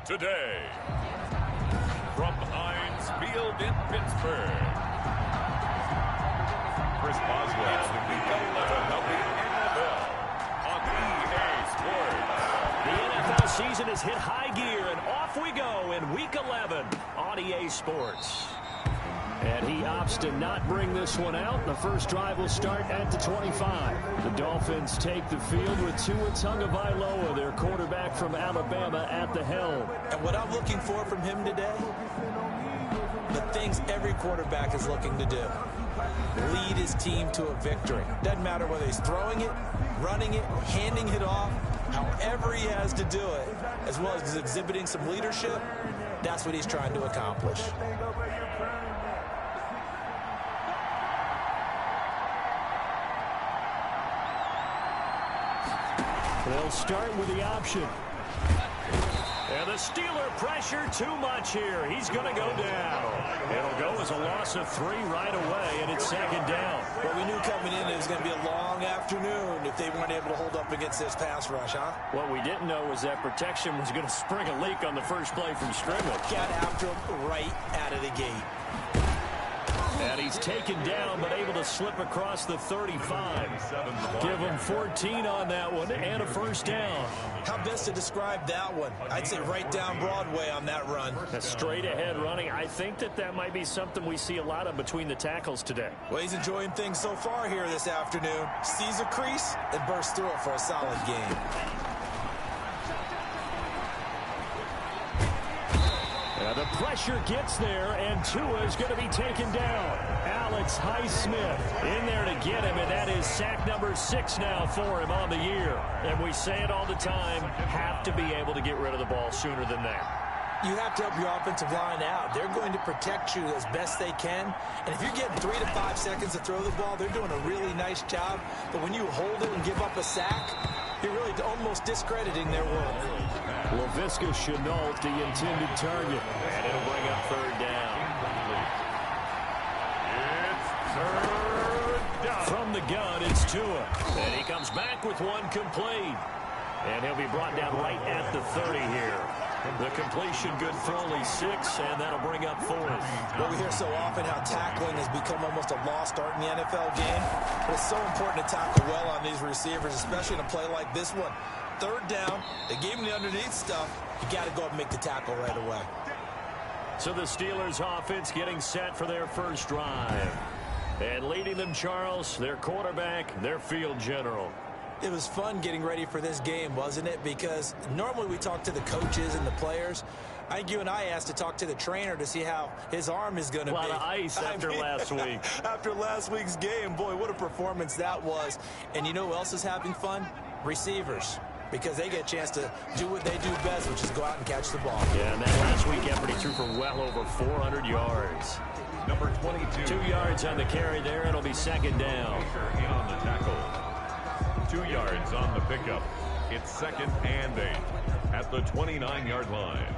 today. From Heinz Field in Pittsburgh, Chris Boswell and Week 11 of the NFL on EA Sports. The NFL season has hit high gear, and off we go in Week 11 on EA Sports. And he opts to not bring this one out. The first drive will start at the 25. The Dolphins take the field with Tua Tagovailoa, their quarterback from Alabama, at the helm. And what I'm looking for from him today, the things every quarterback is looking to do. Lead his team to a victory. Doesn't matter whether he's throwing it, running it, handing it off, however he has to do it, as well as exhibiting some leadership, that's what he's trying to accomplish. They'll start with the option. And the Steeler pressure too much here. He's going to go down. It'll go as a loss of 3 right away, and it's second down. Well, we knew coming in it was going to be a long afternoon if they weren't able to hold up against this pass rush, huh? What we didn't know was that protection was going to spring a leak on the first play from scrimmage. Got after him right out of the gate. And he's taken down, but able to slip across the 35. Give him 14 on that one and a first down. How best to describe that one? I'd say right down Broadway on that run. A straight ahead running. I think that might be something we see a lot of between the tackles today. Well, he's enjoying things so far here this afternoon. Sees a crease and bursts through it for a solid game. The pressure gets there, and Tua is going to be taken down. Alex Highsmith in there to get him, and that is sack number 6 now for him on the year. And we say it all the time, have to be able to get rid of the ball sooner than that. You have to help your offensive line out. They're going to protect you as best they can. And if you're getting 3 to 5 seconds to throw the ball, they're doing a really nice job. But when you hold it and give up a sack, you're really almost discrediting their work. Laviska Shenault, the intended target. And it'll bring up third down. It's third down. From the gun, it's Tua. And he comes back with one complete. And he'll be brought down right at the 30 here. The completion good for only 6, and that'll bring up 4th. Well, we hear so often how tackling has become almost a lost art in the NFL game. But it's so important to tackle well on these receivers, especially in a play like this one. Third down, they gave him the underneath stuff. You got to go up and make the tackle right away. So the Steelers offense getting set for their first drive. And leading them, Charles, their quarterback, their field general. It was fun getting ready for this game, wasn't it? Because normally we talk to the coaches and the players. I think you and I asked to talk to the trainer to see how his arm is going to be. A lot of ice after last week. After last week's game, boy, what a performance that was. And you know who else is having fun? Receivers. Because they get a chance to do what they do best, which is go out and catch the ball. Yeah, and that last week effort, he threw for well over 400 yards. Number 22. 2 yards on the carry there. It'll be second down. In on the tackle. 2 yards on the pickup. It's 2nd and 8 at the 29-yard line.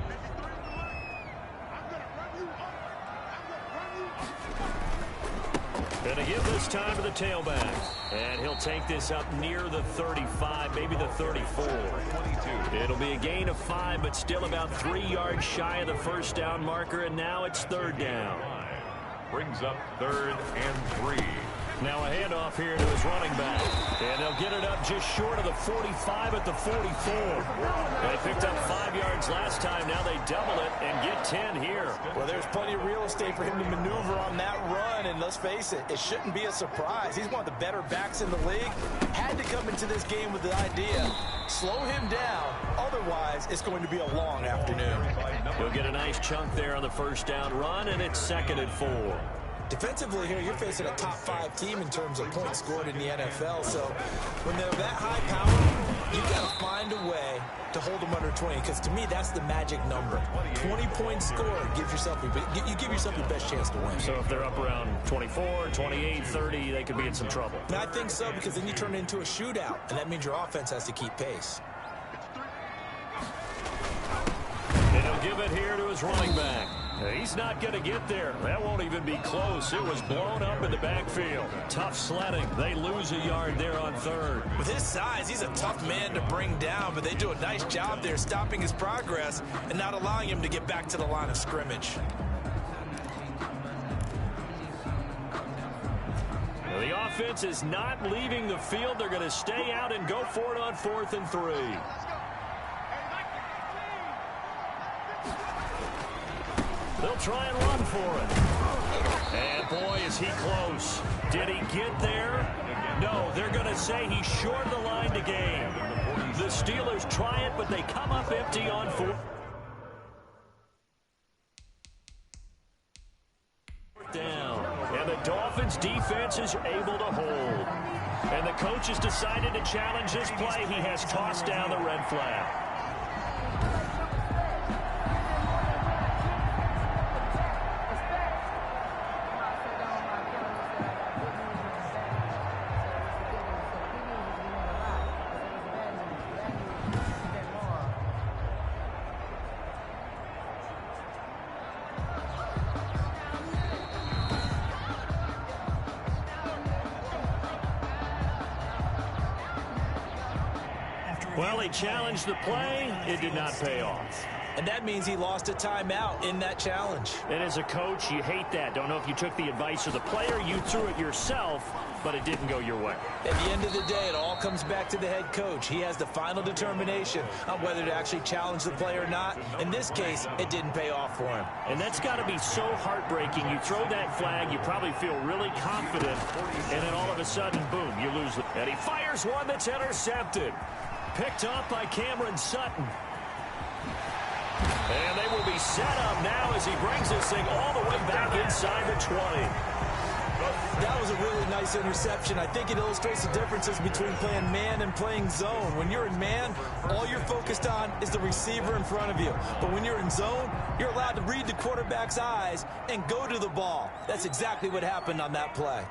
Gonna give this time to the tailback. And he'll take this up near the 35, maybe the 34. 22. It'll be a gain of 5, but still about 3 yards shy of the first down marker, and now it's third down. Brings up 3rd and 3. Now a handoff here to his running back. And they'll get it up just short of the 45 at the 44. They picked up 5 yards last time. Now they double it and get 10 here. Well, there's plenty of real estate for him to maneuver on that run. And let's face it, it shouldn't be a surprise. He's one of the better backs in the league. Had to come into this game with the idea, slow him down. Otherwise, it's going to be a long afternoon. He'll get a nice chunk there on the first down run, and it's 2nd and 4. Defensively here, you're facing a top 5 team in terms of points scored in the NFL. So when they're that high power, you got to find a way to hold them under 20. Because to me, that's the magic number. 20 points scored gives yourself you give yourself your best chance to win. So if they're up around 24, 28, 30, they could be in some trouble. And I think so, because then you turn it into a shootout, and that means your offense has to keep pace. And he'll give it here to his running back. He's not going to get there. That won't even be close. It was blown up in the backfield. Tough sledding. They lose a yard there on third. With his size, he's a tough man to bring down, but they do a nice job there stopping his progress and not allowing him to get back to the line of scrimmage. The offense is not leaving the field. They're going to stay out and go for it on 4th and 3. They'll try and run for it. And boy, is he close. Did he get there? No, they're going to say he's short of the line to gain. The Steelers try it, but they come up empty on 4th down. And the Dolphins defense is able to hold. And the coach has decided to challenge this play. He has tossed down the red flag. Well, he challenged the play. It did not pay off. And that means he lost a timeout in that challenge. And as a coach, you hate that. Don't know if you took the advice of the player, you threw it yourself, but it didn't go your way. At the end of the day, it all comes back to the head coach. He has the final determination on whether to actually challenge the play or not. In this case, it didn't pay off for him. And that's got to be so heartbreaking. You throw that flag, you probably feel really confident, and then all of a sudden, boom, you lose it. And he fires one that's intercepted. Picked off by Cameron Sutton. And they will be set up now as he brings this thing all the way back inside the 20. That was a really nice interception. I think it illustrates the differences between playing man and playing zone. When you're in man, all you're focused on is the receiver in front of you. But when you're in zone, you're allowed to read the quarterback's eyes and go to the ball. That's exactly what happened on that play.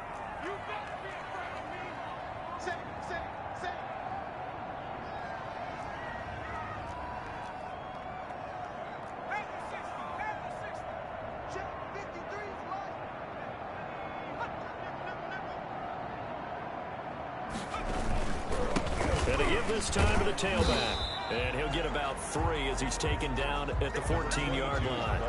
And to give this time to the tailback. And he'll get about 3 as he's taken down at the 14-yard line.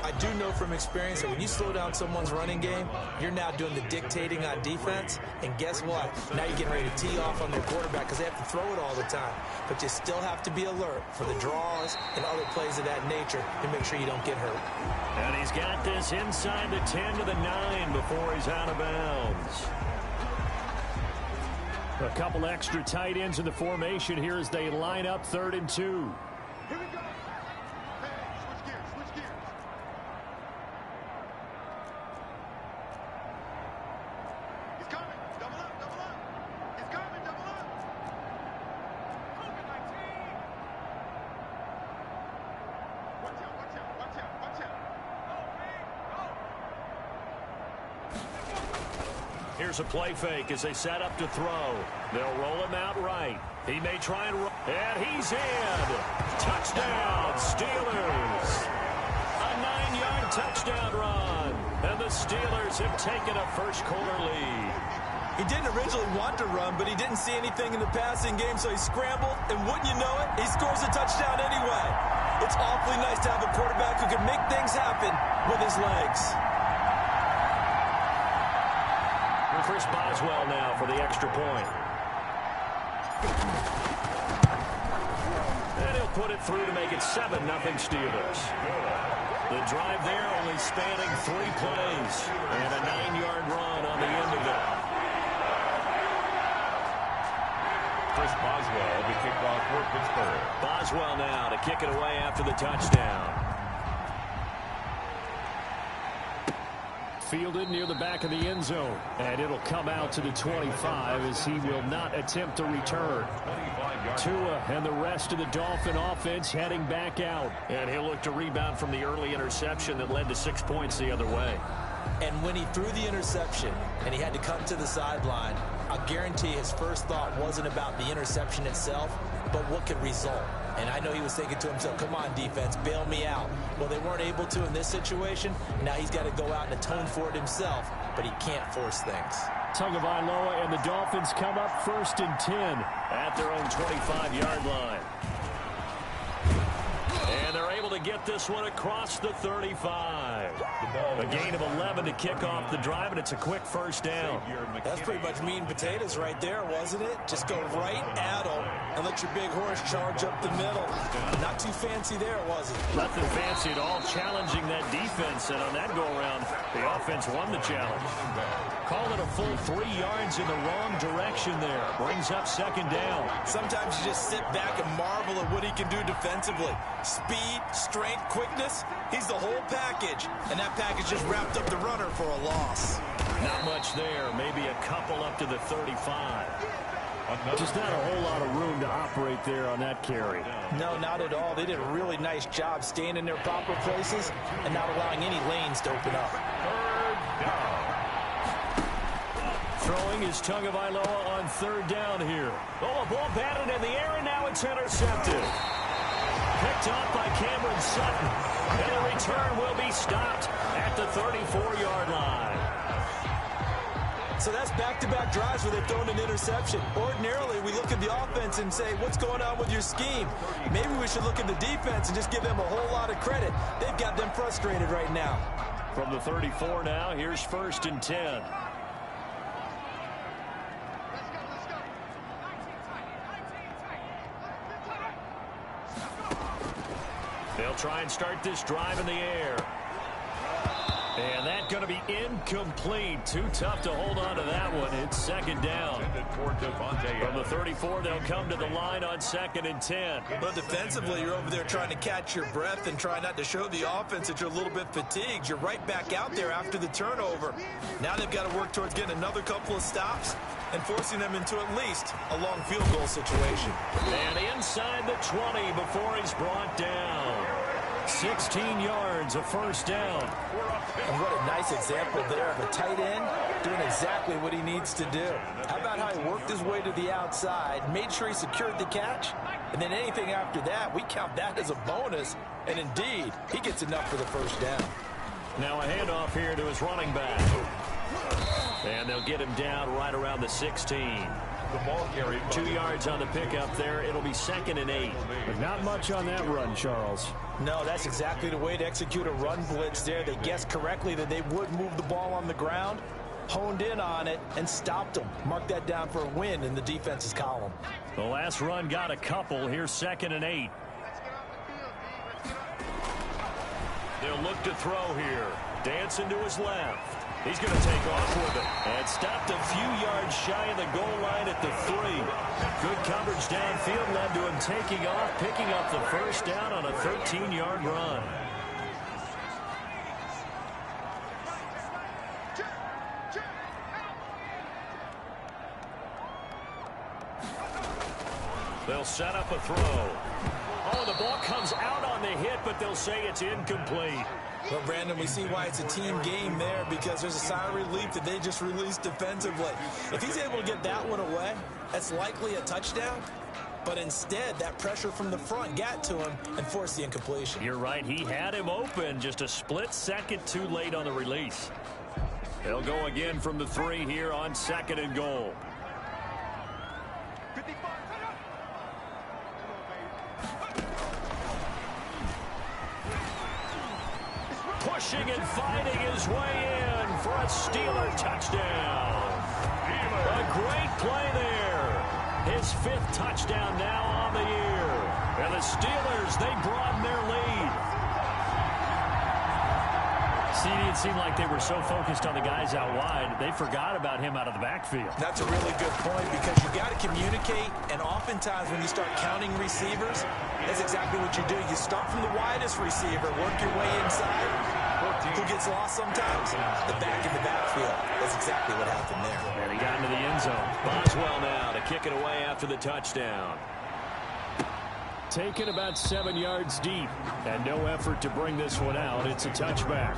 I do know from experience that when you slow down someone's running game, you're now doing the dictating on defense. And guess what? Now you're getting ready to tee off on their quarterback because they have to throw it all the time. But you still have to be alert for the draws and other plays of that nature to make sure you don't get hurt. And he's got this inside the 10 to the 9 before he's out of bounds. A couple extra tight ends in the formation here as they line up 3rd and 2. Here we go. Hey, switch gears, switch gears. He's coming. Double up, double up. He's coming, double up. COVID-19. Watch out, watch out, watch out, watch out. Go, man, go. Here's a play fake as they set up to throw. They'll roll him out right. He may try and roll. And he's in. Touchdown, Steelers. A 9-yard touchdown run. And the Steelers have taken a first-quarter lead. He didn't originally want to run, but he didn't see anything in the passing game, so he scrambled, and wouldn't you know it, he scores a touchdown anyway. It's awfully nice to have a quarterback who can make things happen with his legs. Chris Boswell now for the extra point. And he'll put it through to make it 7-0 Steelers. The drive there only spanning 3 plays. And a 9-yard run on the end of it. Chris Boswell will be kicked off for Pittsburgh. Boswell now to kick it away after the touchdown. Fielded near the back of the end zone. And it'll come out to the 25 as he will not attempt to return. Tua and the rest of the Dolphin offense heading back out. And he'll look to rebound from the early interception that led to 6 points the other way. And when he threw the interception and he had to come to the sideline, I guarantee his first thought wasn't about the interception itself, but what could result. And I know he was thinking to himself, come on, defense, bail me out. Well, they weren't able to in this situation. Now he's got to go out and atone for it himself, but he can't force things. Tagovailoa and the Dolphins come up 1st and 10 at their own 25-yard line. And they're able to get this one across the 35. A gain of 11 to kick off the drive, and it's a quick first down. That's pretty much meat and potatoes right there, wasn't it? Just go right at them and let your big horse charge up the middle. Not too fancy there, was it? Nothing fancy at all, challenging that defense, and on that go-around, the offense won the challenge. Call it a full 3 yards in the wrong direction there. Brings up 2nd down. Sometimes you just sit back and marvel at what he can do defensively. Speed, strength, quickness, he's the whole package. And that package just wrapped up the runner for a loss. Not much there, maybe a couple up to the 35. Just not a whole lot of room to operate there on that carry. No, not at all. They did a really nice job staying in their proper places and not allowing any lanes to open up. 3rd down. Throwing is Tagovailoa on 3rd down here. Oh, a ball batted in the air, and now it's intercepted. Picked off by Cameron Sutton. And the return will be stopped at the 34-yard line. So that's back-to-back drives where they've thrown an interception. Ordinarily, we look at the offense and say, what's going on with your scheme? Maybe we should look at the defense and just give them a whole lot of credit. They've got them frustrated right now. From the 34 now, here's 1st and 10. They'll try and start this drive in the air. And that's going to be incomplete. Too tough to hold on to that one. It's 2nd down. From the 34, they'll come to the line on 2nd and 10. But defensively, you're over there trying to catch your breath and try not to show the offense that you're a little bit fatigued. You're right back out there after the turnover. Now they've got to work towards getting another couple of stops and forcing them into at least a long field goal situation. And inside the 20 before he's brought down. 16 yards, a 1st down. And what a nice example there of a tight end doing exactly what he needs to do. How about how he worked his way to the outside, made sure he secured the catch, and then anything after that, we count that as a bonus. And indeed, he gets enough for the 1st down. Now a handoff here to his running back. And they'll get him down right around the 16. The ball carried 2 yards on the pickup there. It'll be 2nd and 8. But not much on that run, Charles. No, that's exactly the way to execute a run blitz there. They guessed correctly that they would move the ball on the ground, honed in on it, and stopped them. Mark that down for a win in the defense's column. The last run got a couple. Here's 2nd and 8. They'll look to throw here. Dancing to his left. He's going to take off with it. And stopped a few yards shy of the goal line at the 3. Good coverage downfield led to him taking off, picking up the 1st down on a 13-yard run. They'll set up a throw. Oh, the ball comes out on the hit, but they'll say it's incomplete. Well, Brandon, we see why it's a team game there, because there's a sigh of relief that they just released defensively. If he's able to get that one away, that's likely a touchdown. But instead, that pressure from the front got to him and forced the incompletion. You're right. He had him open, just a split second too late on the release. They'll go again from the 3 here on 2nd and goal. Pushing and fighting his way in for a Steeler touchdown. A great play there. His 5th touchdown now on the year. And the Steelers, they broaden their lead. See, it seemed like they were so focused on the guys out wide, they forgot about him out of the backfield. That's a really good point, because you got to communicate, and oftentimes when you start counting receivers, that's exactly what you do. You start from the widest receiver, work your way inside. Who gets lost sometimes? The back in the backfield. That's exactly what happened there. And he got into the end zone. Boswell now to kick it away after the touchdown. Taken about 7 yards deep, and no effort to bring this one out. It's a touchback.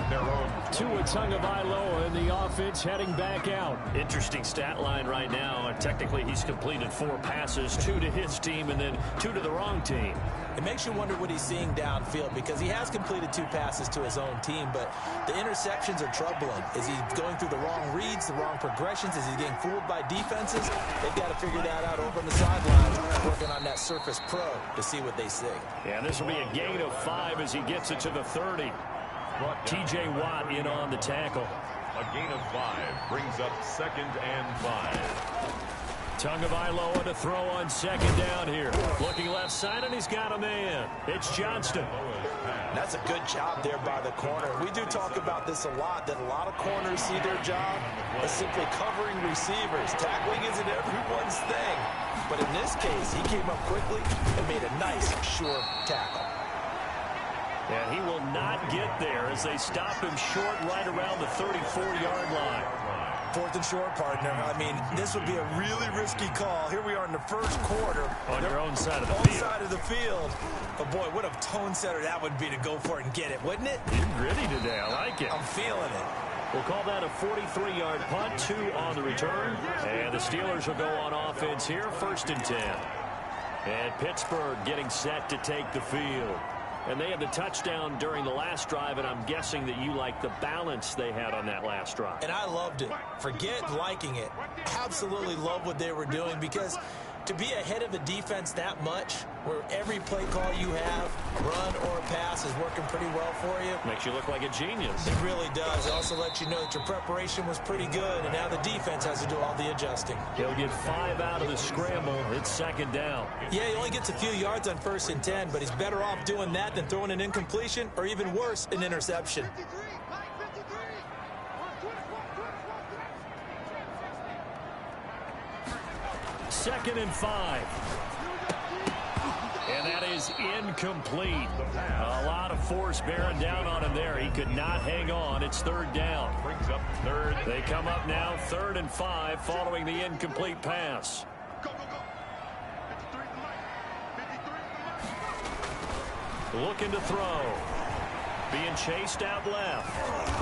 at their own. Tua Tagovailoa in the offense heading back out. Interesting stat line right now. Technically, he's completed 4 passes, 2 to his team and then 2 to the wrong team. It makes you wonder what he's seeing downfield because he has completed 2 passes to his own team, but the interceptions are troubling. Is he going through the wrong reads, the wrong progressions? Is he getting fooled by defenses? They've got to figure that out over on the sidelines, working on that Surface Pro to see what they see. Yeah, this will be a gain of 5 as he gets it to the 30. T.J. Watt in on the tackle. A gain of 5 brings up 2nd and 5. Tagovailoa to throw on 2nd down here. Looking left side, and he's got a man. It's Johnston. That's a good job there by the corner. We do talk about this a lot, that a lot of corners see their job as simply covering receivers. Tackling isn't everyone's thing. But in this case, he came up quickly and made a nice, sure tackle. And he will not get there as they stop him short right around the 34-yard line. 4th and short, partner. I mean, this would be a really risky call. Here we are in the first quarter. On your own side of the field. Side of the field. But, boy, what a tone setter that would be to go for it and get it, wouldn't it? You're gritty today. I like it. I'm feeling it. We'll call that a 43-yard punt, 2 on the return. And the Steelers will go on offense here, 1st and 10. And Pittsburgh getting set to take the field. And they had the touchdown during the last drive, and I'm guessing that you like the balance they had on that last drive. And I loved it. Forget liking it. Absolutely love what they were doing because to be ahead of a defense that much, where every play call you have, run or pass, is working pretty well for you. Makes you look like a genius. It really does. It also lets you know that your preparation was pretty good, and now the defense has to do all the adjusting. He'll get 5 out of the scramble. It's 2nd down. Yeah, he only gets a few yards on 1st and 10, but he's better off doing that than throwing an incompletion or even worse, an interception. 2nd and 5. And that is incomplete. A lot of force bearing down on him there. He could not hang on. It's 3rd down. Brings up 3rd. They come up now 3rd and 5 following the incomplete pass. Looking to throw. Being chased out left.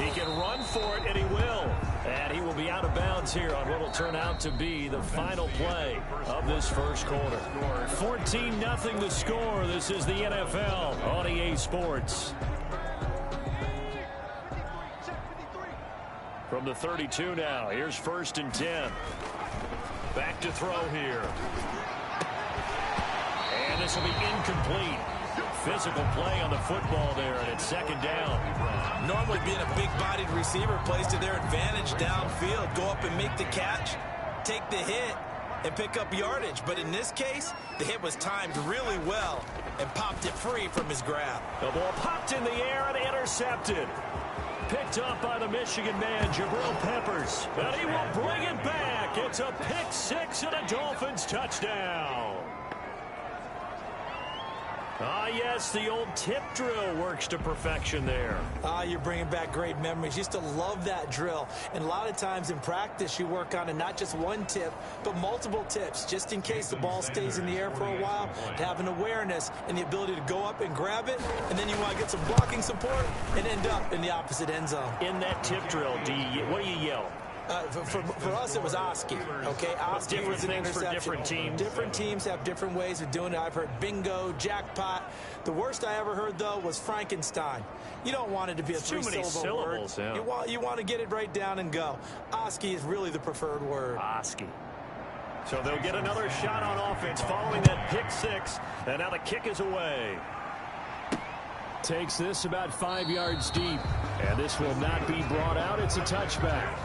He can run for it, and he will. And he will be out of bounds here on what will turn out to be the final play of this first quarter. 14-0 the score. This is the NFL on EA Sports. From the 32 now, here's 1st and 10. Back to throw here. And this will be incomplete. Physical play on the football there, and it's 2nd down. Normally being a big-bodied receiver plays to their advantage downfield. Go up and make the catch, take the hit, and pick up yardage. But in this case, the hit was timed really well and popped it free from his grab. The ball popped in the air and intercepted. Picked up by the Michigan man, Jabril Peppers. And he will bring it back. It's a pick 6 and a Dolphins touchdown. Ah, yes, the old tip drill works to perfection there. Ah, you're bringing back great memories. Used to love that drill. And a lot of times in practice, you work on it, not just one tip, but multiple tips, just in case the ball stays in the air for a while, to have an awareness and the ability to go up and grab it, and then you want to get some blocking support and end up in the opposite end zone. In that tip drill, what do you yell? For us, it was Oski. Okay, Oski was an interception. For different teams. Different teams have different ways of doing it. I've heard bingo, jackpot. The worst I ever heard, though, was Frankenstein. You don't want it to be a three-syllable word. Yeah. You want to get it right down and go. Oski is really the preferred word. Oski. So they'll get another shot on offense following that pick 6. And now the kick is away. Takes this about 5 yards deep. And this will not be brought out. It's a touchback.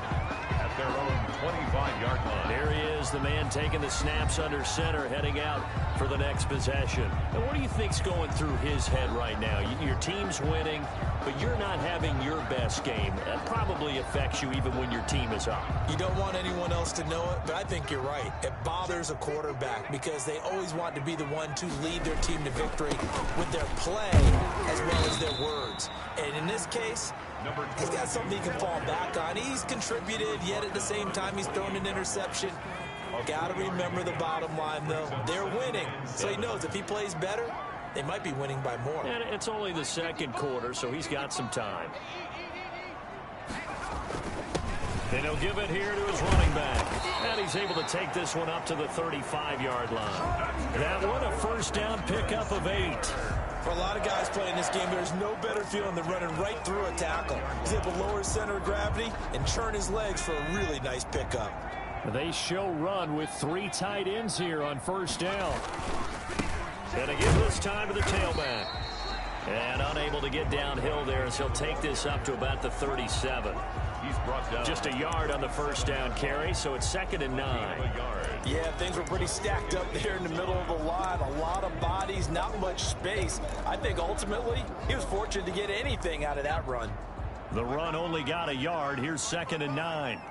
At their own 25-yard line. There he is, the man taking the snaps under center, heading out for the next possession. And what do you think's going through his head right now? Your team's winning, but you're not having your best game. That probably affects you even when your team is up. You don't want anyone else to know it, but I think you're right. It bothers a quarterback because they always want to be the one to lead their team to victory with their play as well as their words. And in this case, he's got something he can fall back on. He's contributed, yet at the same time he's thrown an interception. Got to remember the bottom line, though. They're winning, so he knows if he plays better, they might be winning by more. And it's only the second quarter, so he's got some time. And he'll give it here to his running back. And he's able to take this one up to the 35-yard line. That one a first down pickup of 8. For a lot of guys playing this game, there's no better feeling than running right through a tackle. He's able to lower his center of gravity and churn his legs for a really nice pickup. They show run with 3 tight ends here on first down. And to give this time to the tailback. And unable to get downhill there as he'll take this up to about the 37. He's brought down just a yard on the first down carry, so it's 2nd and 9. Yeah, things were pretty stacked up there in the middle of the line. A lot of bodies, not much space. I think ultimately he was fortunate to get anything out of that run. The run only got a yard. Here's 2nd and 9.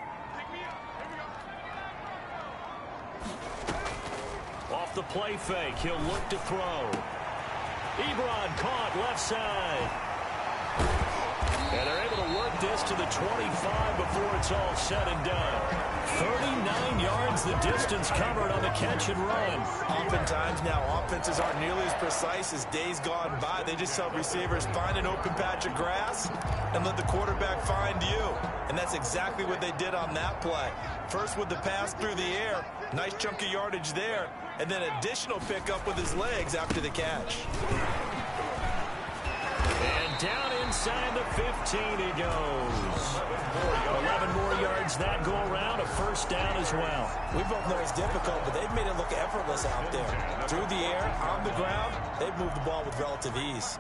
Off the play fake, he'll look to throw. Ebron caught left side. And they're able to work this to the 25 before it's all said and done. 39 yards the distance covered on the catch and run. Oftentimes now offenses aren't nearly as precise as days gone by. They just help receivers find an open patch of grass and let the quarterback find you. And that's exactly what they did on that play. First with the pass through the air. Nice chunk of yardage there. And then additional pickup with his legs after the catch. And down inside the 15 he goes. 11 more yards that go around, a first down as well. We both know it's difficult, but they've made it look effortless out there. Through the air, on the ground, they've moved the ball with relative ease.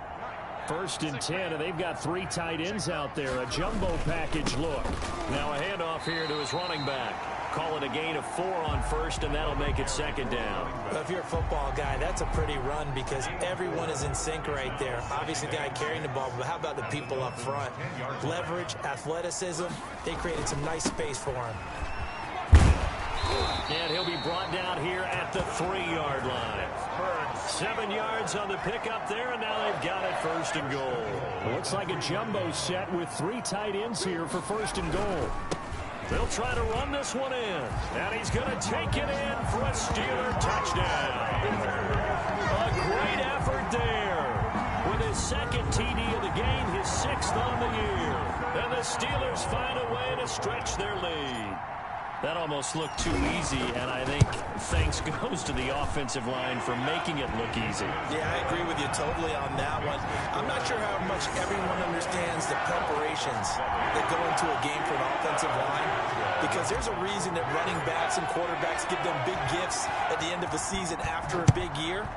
1st and 10, and they've got 3 tight ends out there. A jumbo package look. Now a handoff here to his running back. Call it a gain of 4 on first, and that'll make it 2nd down. Well, if you're a football guy, that's a pretty run because everyone is in sync right there. Obviously, the guy carrying the ball, but how about the people up front? Leverage, athleticism, they created some nice space for him. And he'll be brought down here at the 3-yard line. 7 yards on the pickup there, and now they've got it 1st and goal. Looks like a jumbo set with 3 tight ends here for 1st and goal. They'll try to run this one in, and he's going to take it in for a Steeler touchdown. A great effort there. With his 2nd TD of the game, his 6th on the year. And the Steelers find a way to stretch their lead. That almost looked too easy, and I think thanks goes to the offensive line for making it look easy. Yeah, I agree with you totally on that one. I'm not sure how much everyone understands the preparations that go into a game for an offensive line, because there's a reason that running backs and quarterbacks give them big gifts at the end of the season after a big year.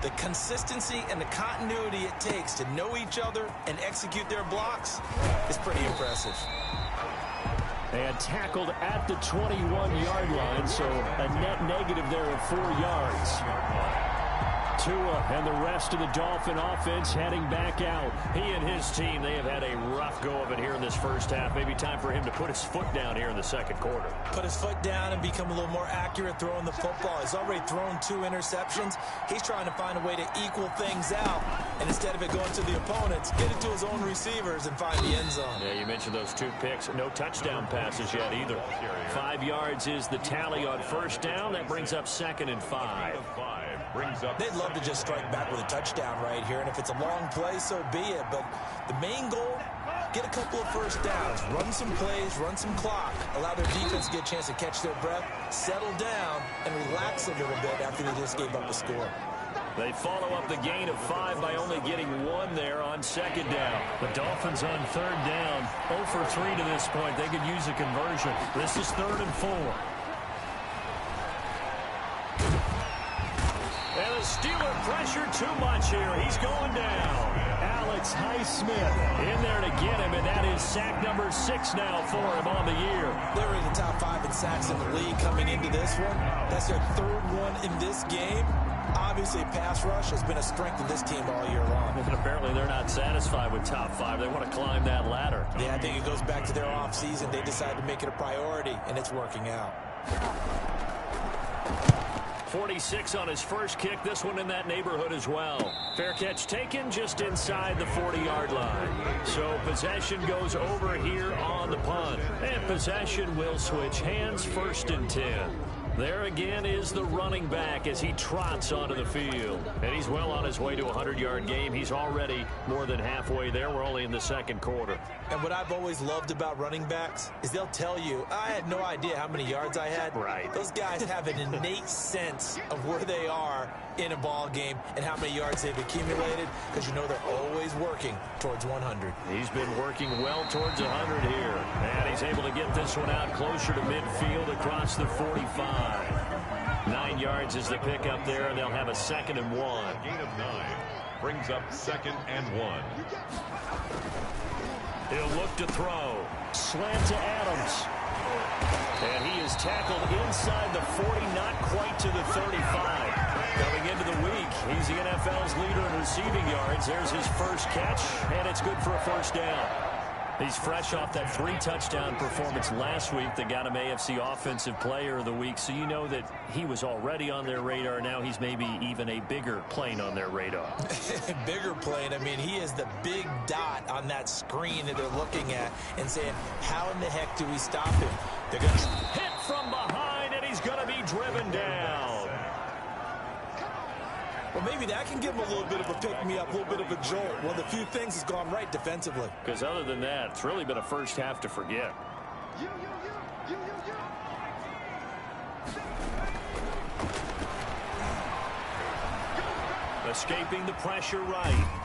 The consistency and the continuity it takes to know each other and execute their blocks is pretty impressive. And tackled at the 21-yard line, so a net negative there of 4 yards. Tua and the rest of the Dolphin offense heading back out. He and his team, they have had a rough go of it here in this first half. Maybe time for him to put his foot down here in the 2nd quarter. Put his foot down and become a little more accurate throwing the football. He's already thrown 2 interceptions. He's trying to find a way to equal things out. And instead of it going to the opponents, get it to his own receivers and find the end zone. Yeah, you mentioned those 2 picks. No touchdown passes yet either. 5 yards is the tally on first down. That brings up 2nd and 5. They'd love to just strike back with a touchdown right here, and if it's a long play, so be it. But the main goal, get a couple of first downs, run some plays, run some clock, allow their defense to get a chance to catch their breath, settle down, and relax a little bit after they just gave up a score. They follow up the gain of 5 by only getting 1 there on 2nd down. The Dolphins on 3rd down, 0 for 3 to this point. They could use a conversion. This is 3rd and 4. And the Steeler pressure too much here. He's going down. Alex Highsmith in there to get him, and that is sack number 6 now for him on the year. They're in the top 5 in sacks in the league coming into this one. That's their 3rd one in this game. Obviously, pass rush has been a strength of this team all year long. And apparently they're not satisfied with top 5. They want to climb that ladder. Yeah, I think it goes back to their offseason. They decided to make it a priority, and it's working out. 46 on his first kick. This one in that neighborhood as well. Fair catch taken just inside the 40-yard line. So possession goes over here on the punt. And possession will switch hands, 1st and 10. There again is the running back as he trots onto the field. And he's well on his way to a 100-yard game. He's already more than halfway there. We're only in the second quarter. And what I've always loved about running backs is they'll tell you, I had no idea how many yards I had. Right. Those guys have an innate sense of where they are in a ball game and how many yards they've accumulated, because you know they're always working towards 100. He's been working well towards 100 here. And he's able to get this one out closer to midfield across the 45. 9 yards is the pickup there, and they'll have a 2nd and 1. A gain of 9 brings up 2nd and 1. He'll look to throw. Slant to Adams. And he is tackled inside the 40, not quite to the 35. Coming into the week, he's the NFL's leader in receiving yards. There's his first catch, and it's good for a first down. He's fresh off that 3-touchdown performance last week that got him AFC Offensive Player of the Week, so you know that he was already on their radar. Now he's maybe even a bigger plane on their radar. Bigger plane. I mean, he is the big dot on that screen that they're looking at and saying, how in the heck do we stop him? They're going to hit from behind, and he's going to be driven down. Well, maybe that can give him a little bit of a pick-me-up, a little bit of a jolt. One of the few things has gone right defensively. Because other than that, it's really been a first half to forget. Escaping the pressure right.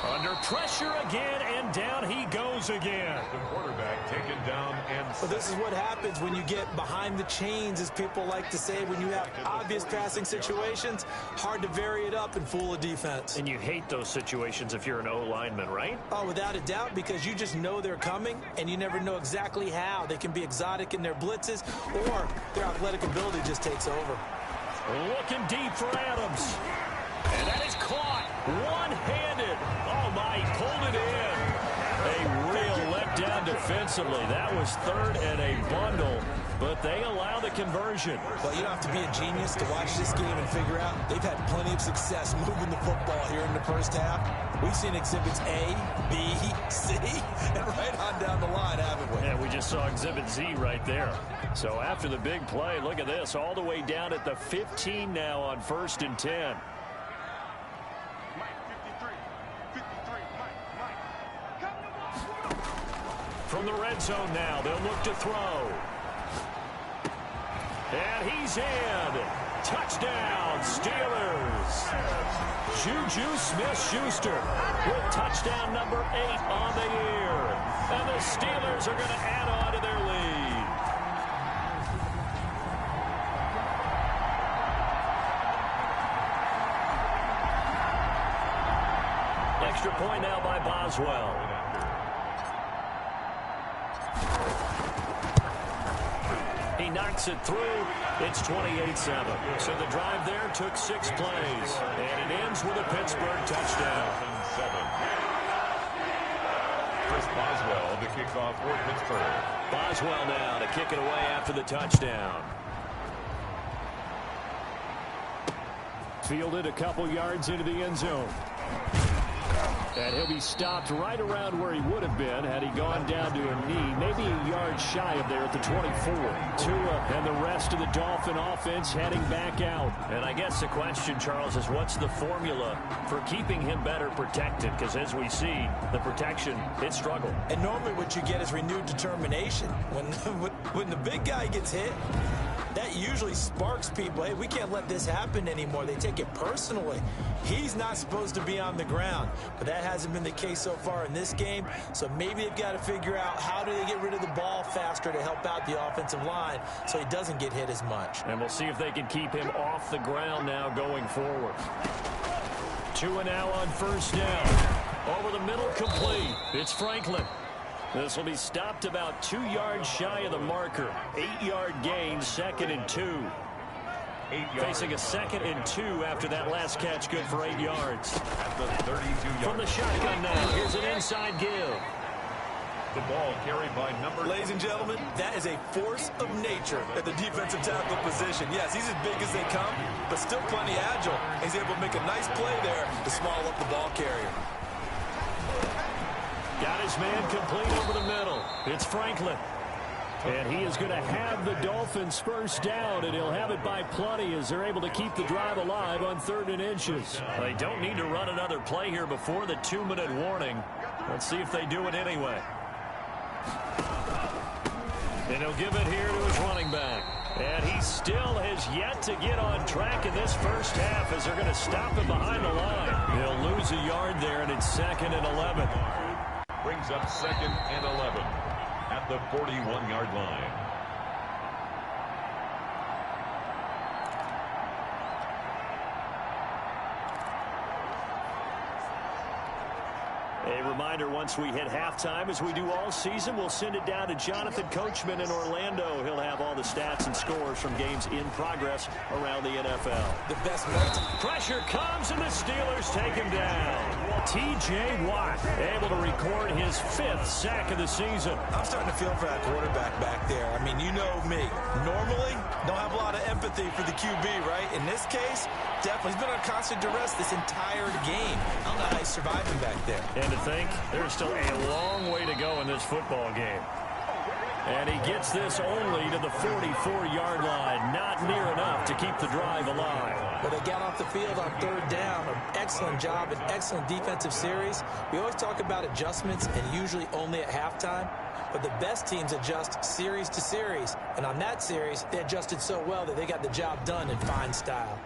Under pressure again, and down he goes again. The quarterback taken down and well, this is what happens when you get behind the chains, as people like to say. When you have obvious passing situations, hard to vary it up and fool a defense. And you hate those situations if you're an O-lineman, right? Oh, without a doubt, because you just know they're coming, and you never know exactly how. They can be exotic in their blitzes, or their athletic ability just takes over. Looking deep for Adams. And that is caught one-handed. Oh, my, he pulled it in. A real letdown defensively. That was 3rd and a bundle, but they allow the conversion. Well, you don't have to be a genius to watch this game and figure out they've had plenty of success moving the football here in the first half. We've seen exhibits A, B, C, and right on down the line, haven't we? Yeah, we just saw exhibit Z right there. So after the big play, look at this, all the way down at the 15 now on 1st and 10. From the red zone now, they'll look to throw. And he's in. Touchdown, Steelers. Juju Smith-Schuster with touchdown number 8 on the year. And the Steelers are going to add on to their lead. Extra point now by Boswell. He knocks it through. It's 28-7. So the drive there took 6 plays. And it ends with a Pittsburgh touchdown. Chris Boswell to kick off for Pittsburgh. Boswell now to kick it away after the touchdown. Fielded a couple yards into the end zone. And he'll be stopped right around where he would have been had he gone down to a knee, maybe a yard shy of there at the 24. Tua and the rest of the Dolphin offense heading back out. And I guess the question, Charles, is what's the formula for keeping him better protected? Because as we see, the protection, it struggled. And normally what you get is renewed determination. When the big guy gets hit, that usually sparks people. Hey, we can't let this happen anymore. They take it personally. He's not supposed to be on the ground, but that hasn't been the case so far in this game. So maybe they've got to figure out how do they get rid of the ball faster to help out the offensive line so he doesn't get hit as much. And we'll see if they can keep him off the ground now going forward. Tua now on 1st down. Over the middle, complete. It's Franklin. This will be stopped about 2 yards shy of the marker. 8-yard gain, 2nd and 2. Facing a 2nd and 2 after that last catch, good for 8 yards. At the 32-yard. From the shotgun now, here's an inside give. The ball carried by number. Ladies and gentlemen, that is a force of nature at the defensive tackle position. Yes, he's as big as they come, but still plenty agile. He's able to make a nice play there to swallow up the ball carrier. Got his man complete over the middle. It's Franklin. And he is going to have the Dolphins first down, and he'll have it by plenty as they're able to keep the drive alive on 3rd and inches. They don't need to run another play here before the 2-minute warning. Let's see if they do it anyway. And he'll give it here to his running back. And he still has yet to get on track in this first half as they're going to stop him behind the line. He'll lose a yard there, and it's 2nd and 11. Brings up 2nd and 11 at the 41-yard line. A reminder, once we hit halftime, as we do all season, we'll send it down to Jonathan Coachman in Orlando. He'll have all the stats and scores from games in progress around the NFL. The best moment. Pressure comes, and the Steelers take him down. T.J. Watt able to record his 5th sack of the season. I'm starting to feel for that quarterback back there. I mean, you know me. Normally, don't have a lot of empathy for the QB, right? In this case, definitely. He's been on constant duress this entire game. I don't know how he's surviving back there. And to think, there's still a long way to go in this football game. And he gets this only to the 44-yard line. Not near enough to keep the drive alive. But they got off the field on 3rd down. An excellent job, an excellent defensive series. We always talk about adjustments and usually only at halftime. But the best teams adjust series to series. And on that series, they adjusted so well that they got the job done in fine style.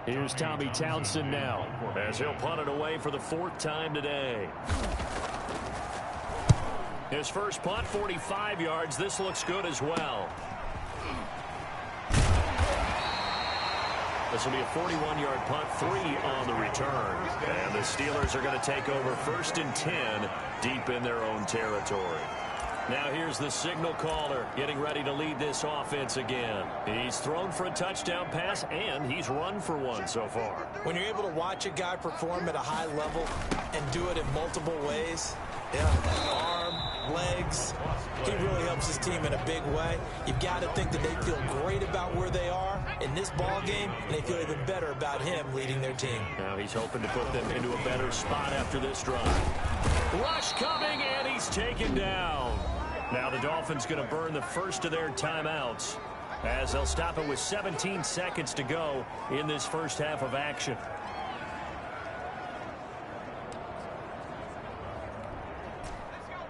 Here's Tommy Townsend now, as he'll punt it away for the 4th time today. His first punt, 45 yards. This looks good as well. This will be a 41-yard punt, 3 on the return. And the Steelers are going to take over 1st and 10 deep in their own territory. Now here's the signal caller getting ready to lead this offense again. He's thrown for a touchdown pass, and he's run for one so far. When you're able to watch a guy perform at a high level and do it in multiple ways, arm, legs, he really helps his team in a big way. You've got to think that they feel great about where they are in this ball game, and they feel even better about him leading their team. Now he's hoping to put them into a better spot after this drive. Rush coming, and he's taken down. Now the Dolphins going to burn the first of their timeouts as they'll stop it with 17 seconds to go in this first half of action.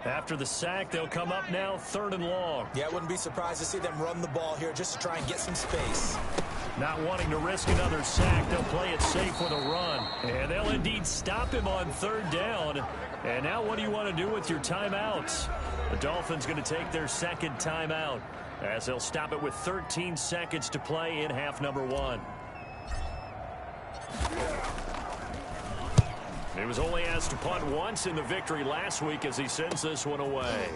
After the sack, they'll come up now 3rd and long. Yeah, I wouldn't be surprised to see them run the ball here just to try and get some space. Not wanting to risk another sack, they'll play it safe with a run. And they'll indeed stop him on 3rd down. And now what do you want to do with your timeouts? The Dolphins going to take their 2nd timeout as they'll stop it with 13 seconds to play in half number 1. He was only asked to punt once in the victory last week as he sends this one away.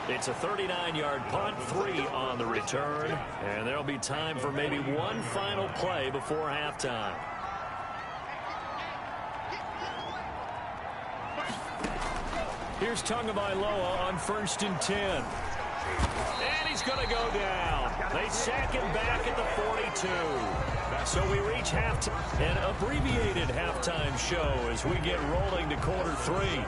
It's a 39-yard punt, 3 on the return, and there'll be time for maybe one final play before halftime. Here's Tagovailoa on 1st and 10. And he's going to go down. They sack him back at the 42. So we reach halftime, an abbreviated halftime show as we get rolling to quarter 3.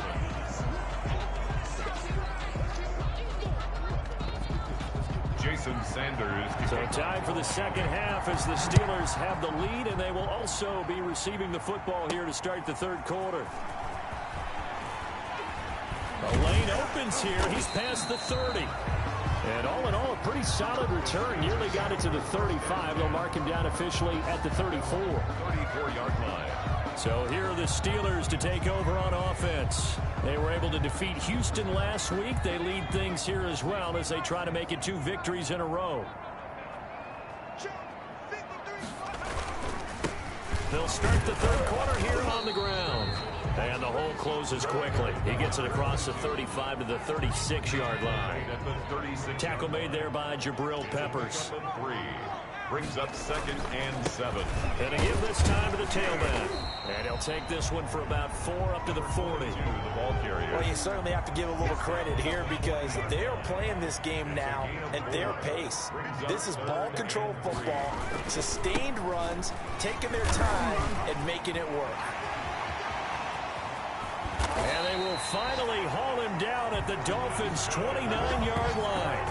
Jason Sanders. So time for the 2nd half as the Steelers have the lead, and they will also be receiving the football here to start the 3rd quarter. The lane opens here. He's past the 30. And all in all, a pretty solid return. Nearly got it to the 35. They'll mark him down officially at the 34. 34-yard line. So here are the Steelers to take over on offense. They were able to defeat Houston last week. They lead things here as well as they try to make it 2 victories in a row. They'll start the 3rd quarter here on the ground. And the hole closes quickly. He gets it across the 35 to the 36-yard line. Tackle made there by Jabril Peppers. brings up 2nd and 7. Going to give this time to the tailback. And he'll take this one for about 4 up to the 40. The ball carrier. Well, you certainly have to give a little credit here because they are playing this game now at their pace. This is ball control football, sustained runs, taking their time and making it work. And they will finally haul him down at the Dolphins' 29-yard line.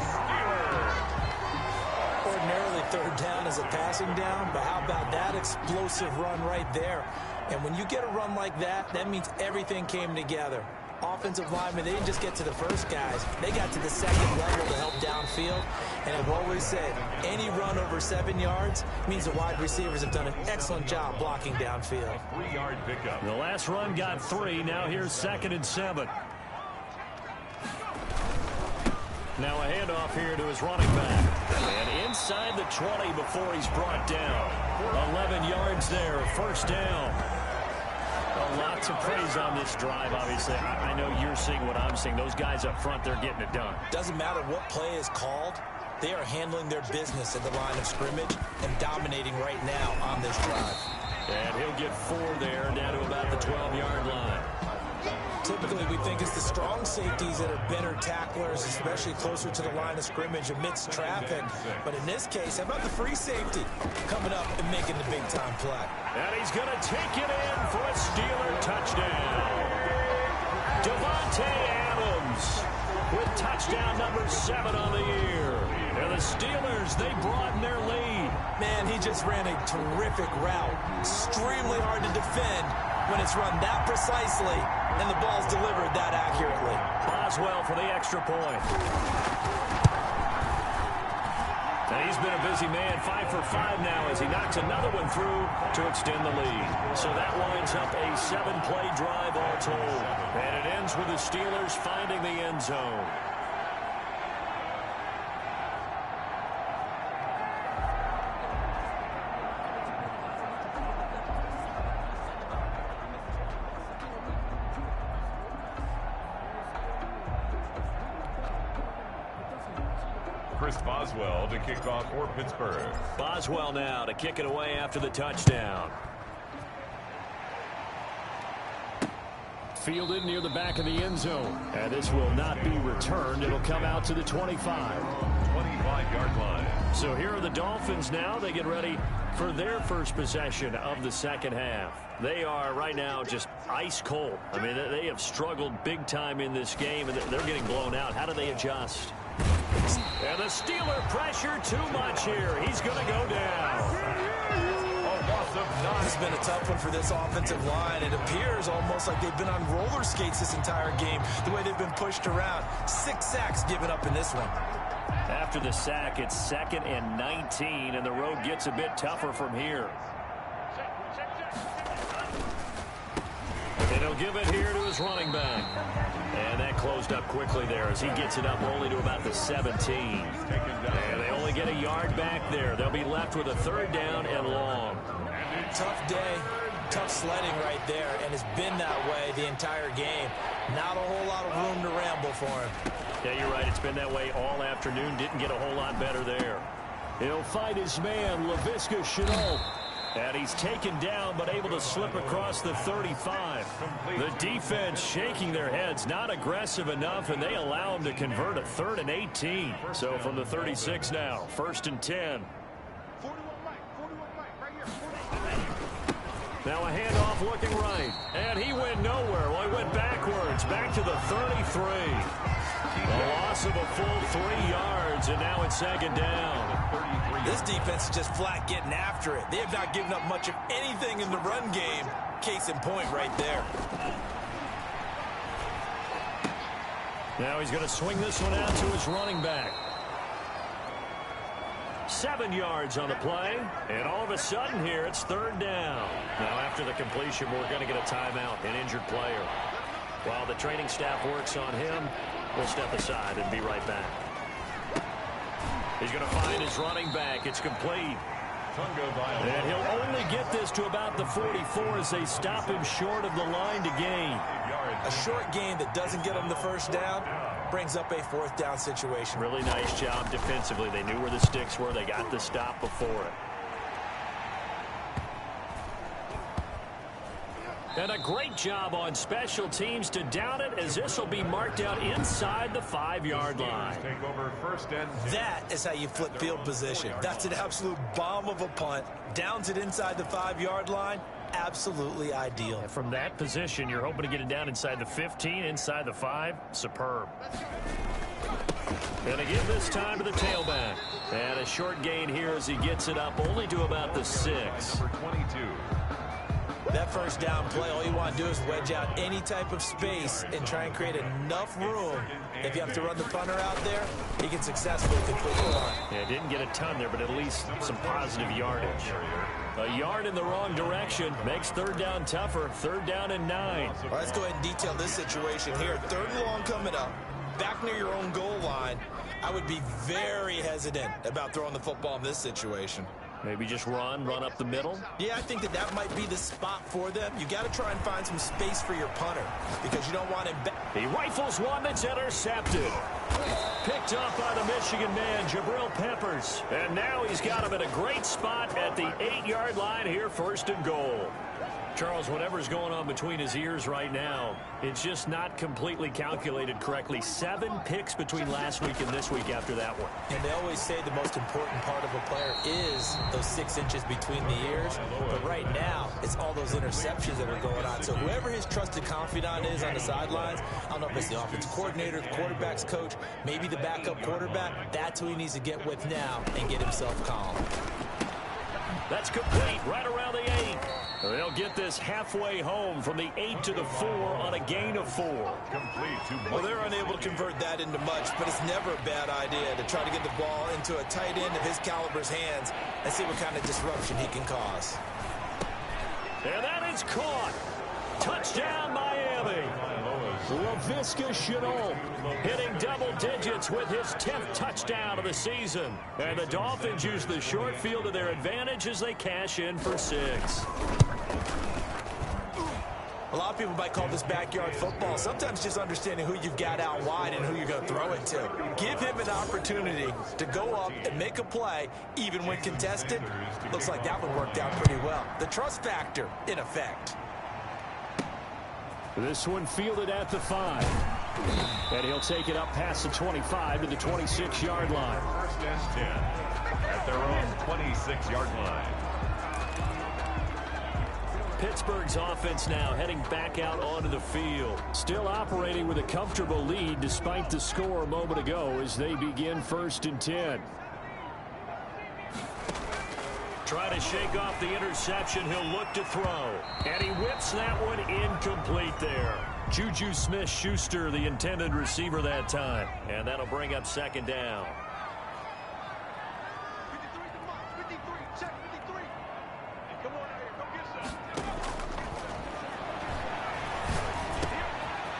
Ordinarily, third down is a passing down, but how about that explosive run right there? And when you get a run like that, that means everything came together. Offensive linemen, they didn't just get to the first guys. They got to the second level to help downfield. And I've always said, any run over 7 yards means the wide receivers have done an excellent job blocking downfield. 3-yard pickup. The last run got 3. Now here's 2nd and 7. Now a handoff here to his running back. And inside the 20 before he's brought down. 11 yards there, first down. Well, lots of praise on this drive, obviously. I know you're seeing what I'm seeing. Those guys up front, they're getting it done. Doesn't matter what play is called. They are handling their business at the line of scrimmage and dominating right now on this drive. And he'll get 4 there, down to about the 12-yard line. Typically, we think it's the strong safeties that are better tacklers, especially closer to the line of scrimmage amidst traffic. But in this case, how about the free safety coming up and making the big-time play? And he's going to take it in for a Steeler touchdown. Devontae Adams with touchdown number 7 on the year. And the Steelers, they broaden their lead. Man, he just ran a terrific route. Extremely hard to defend when it's run that precisely and the ball's delivered that accurately. Boswell for the extra point. And he's been a busy man, 5 for 5 now as he knocks another one through to extend the lead. So that winds up a 7-play drive all told. And it ends with the Steelers finding the end zone. Boswell to kick off for Pittsburgh. Boswell now to kick it away after the touchdown. Fielded near the back of the end zone. And this will not be returned. It'll come out to the 25. 25-yard line. So here are the Dolphins now. They get ready for their first possession of the second half. They are right now just ice cold. I mean, they have struggled big time in this game, and they're getting blown out. How do they adjust? And the Steeler pressure too much here. He's going to go down. It's been a tough one for this offensive line. It appears almost like they've been on roller skates this entire game, the way they've been pushed around. 6 sacks given up in this one. After the sack, it's 2nd and 19, and the road gets a bit tougher from here. And he'll give it here to his running back. And that closed up quickly there as he gets it up only to about the 17. And they only get a yard back there. They'll be left with a 3rd down and long. Tough day, tough sledding right there, and it's been that way the entire game. Not a whole lot of room to ramble for him. Yeah, you're right. It's been that way all afternoon. Didn't get a whole lot better there. He'll fight his man, Laviska Shenault. And he's taken down, but able to slip across the 35. The defense shaking their heads, not aggressive enough, and they allow him to convert a 3rd and 18. So from the 36 now, 1st and 10. Now a handoff looking right. And he went nowhere. Well, he went backwards, back to the 33. A loss of a full 3 yards, and now it's 2nd down. This defense is just flat getting after it. They have not given up much of anything in the run game. Case in point right there. Now he's going to swing this one out to his running back. 7 yards on the play, and all of a sudden here it's 3rd down. Now after the completion, we're going to get a timeout, an injured player. While the training staff works on him, we'll step aside and be right back. He's going to find his running back. It's complete. And he'll only get this to about the 44 as they stop him short of the line to gain. A short gain that doesn't get them the first down brings up a fourth down situation. Really nice job defensively. They knew where the sticks were. They got the stop before it. And a great job on special teams to down it, as this will be marked out inside the 5-yard line. Take over first and 10. That is how you flip field position. That's an absolute bomb of a punt. Downs it inside the 5-yard line. Absolutely ideal. And from that position, you're hoping to get it down inside the 15, inside the 5. Superb. And again this time to the tailback. And a short gain here as he gets it up only to about the 6. Number 22. That first down play, all you want to do is wedge out any type of space and try and create enough room. If you have to run the punter out there, he can successfully complete the run. Yeah, didn't get a ton there, but at least some positive yardage. A yard in the wrong direction makes third down tougher. Third down and 9. All right, let's go ahead and detail this situation here. Third and long coming up, back near your own goal line. I would be very hesitant about throwing the football in this situation. Maybe just run up the middle. Yeah, I think that might be the spot for them. You got to try and find some space for your punter because you don't want him back. He rifles one that's intercepted. Picked up by the Michigan man, Jabril Peppers. And now he's got him at a great spot at the 8-yard line here, first and goal. Charles, whatever's going on between his ears right now, it's just not completely calculated correctly. 7 picks between last week and this week after that one. And they always say the most important part of a player is those 6 inches between the ears. But right now, it's all those interceptions that are going on. So whoever his trusted confidant is on the sidelines, I don't know if it's the offensive coordinator, the quarterback's coach, maybe the backup quarterback, that's who he needs to get with now and get himself calm. That's complete right around the 8. They'll get this halfway home from the 8 to the 4 on a gain of 4. Complete to Well, they're unable to convert that into much, but it's never a bad idea to try to get the ball into a tight end of his caliber's hands and see what kind of disruption he can cause. And that is caught. Touchdown, Miami. LaVisca Chenault hitting double digits with his 10th touchdown of the season. And the Dolphins use the short field to their advantage as they cash in for 6. A lot of people might call this backyard football. Sometimes just understanding who you've got out wide and who you're going to throw it to. Give him an opportunity to go up and make a play, even when contested. Looks like that one worked out pretty well. The trust factor in effect. This one fielded at the 5. And he'll take it up past the 25 to the 26-yard line. first and 10 at their own 26-yard line. Pittsburgh's offense now heading back out onto the field. Still operating with a comfortable lead despite the score a moment ago as they begin first and 10. Try to shake off the interception. He'll look to throw. And he whips that one incomplete there. Juju Smith-Schuster, the intended receiver that time. And that'll bring up second down. 53, check 53. Come on out here, come get some.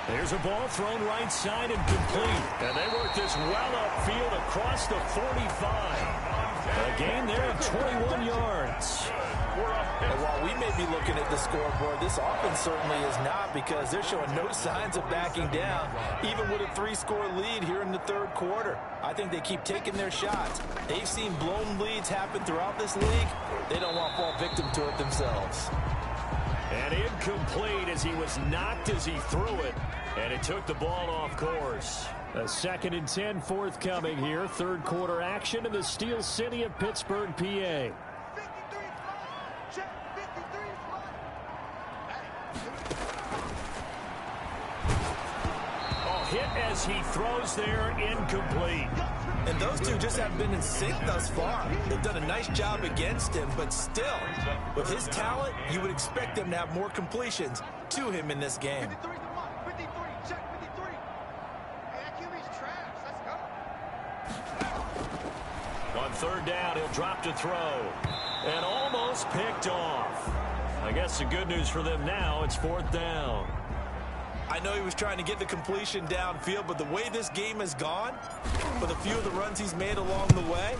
There's a ball thrown right side and complete. And they work this well upfield across the 45. A gain there of 21 yards. And while we may be looking at the scoreboard, this offense certainly is not, because they're showing no signs of backing down, even with a 3-score lead here in the third quarter. I think they keep taking their shots. They've seen blown leads happen throughout this league. They don't want to fall victim to it themselves. And incomplete as he was knocked as he threw it. And it took the ball off course. A second and 10 forthcoming here. Third quarter action in the Steel City of Pittsburgh, PA. 53 is mine. Check 53 is mine. Hit as he throws there, incomplete. And those two just haven't been in sync thus far. They've done a nice job against him, but still, with his talent, you would expect them to have more completions to him in this game. 53 is mine. 53, check 53. Hey, that QB's trash. Let's go. On third down, he'll drop to throw. And almost picked off. I guess the good news for them now, it's fourth down. I know he was trying to get the completion downfield, but the way this game has gone, with a few of the runs he's made along the way,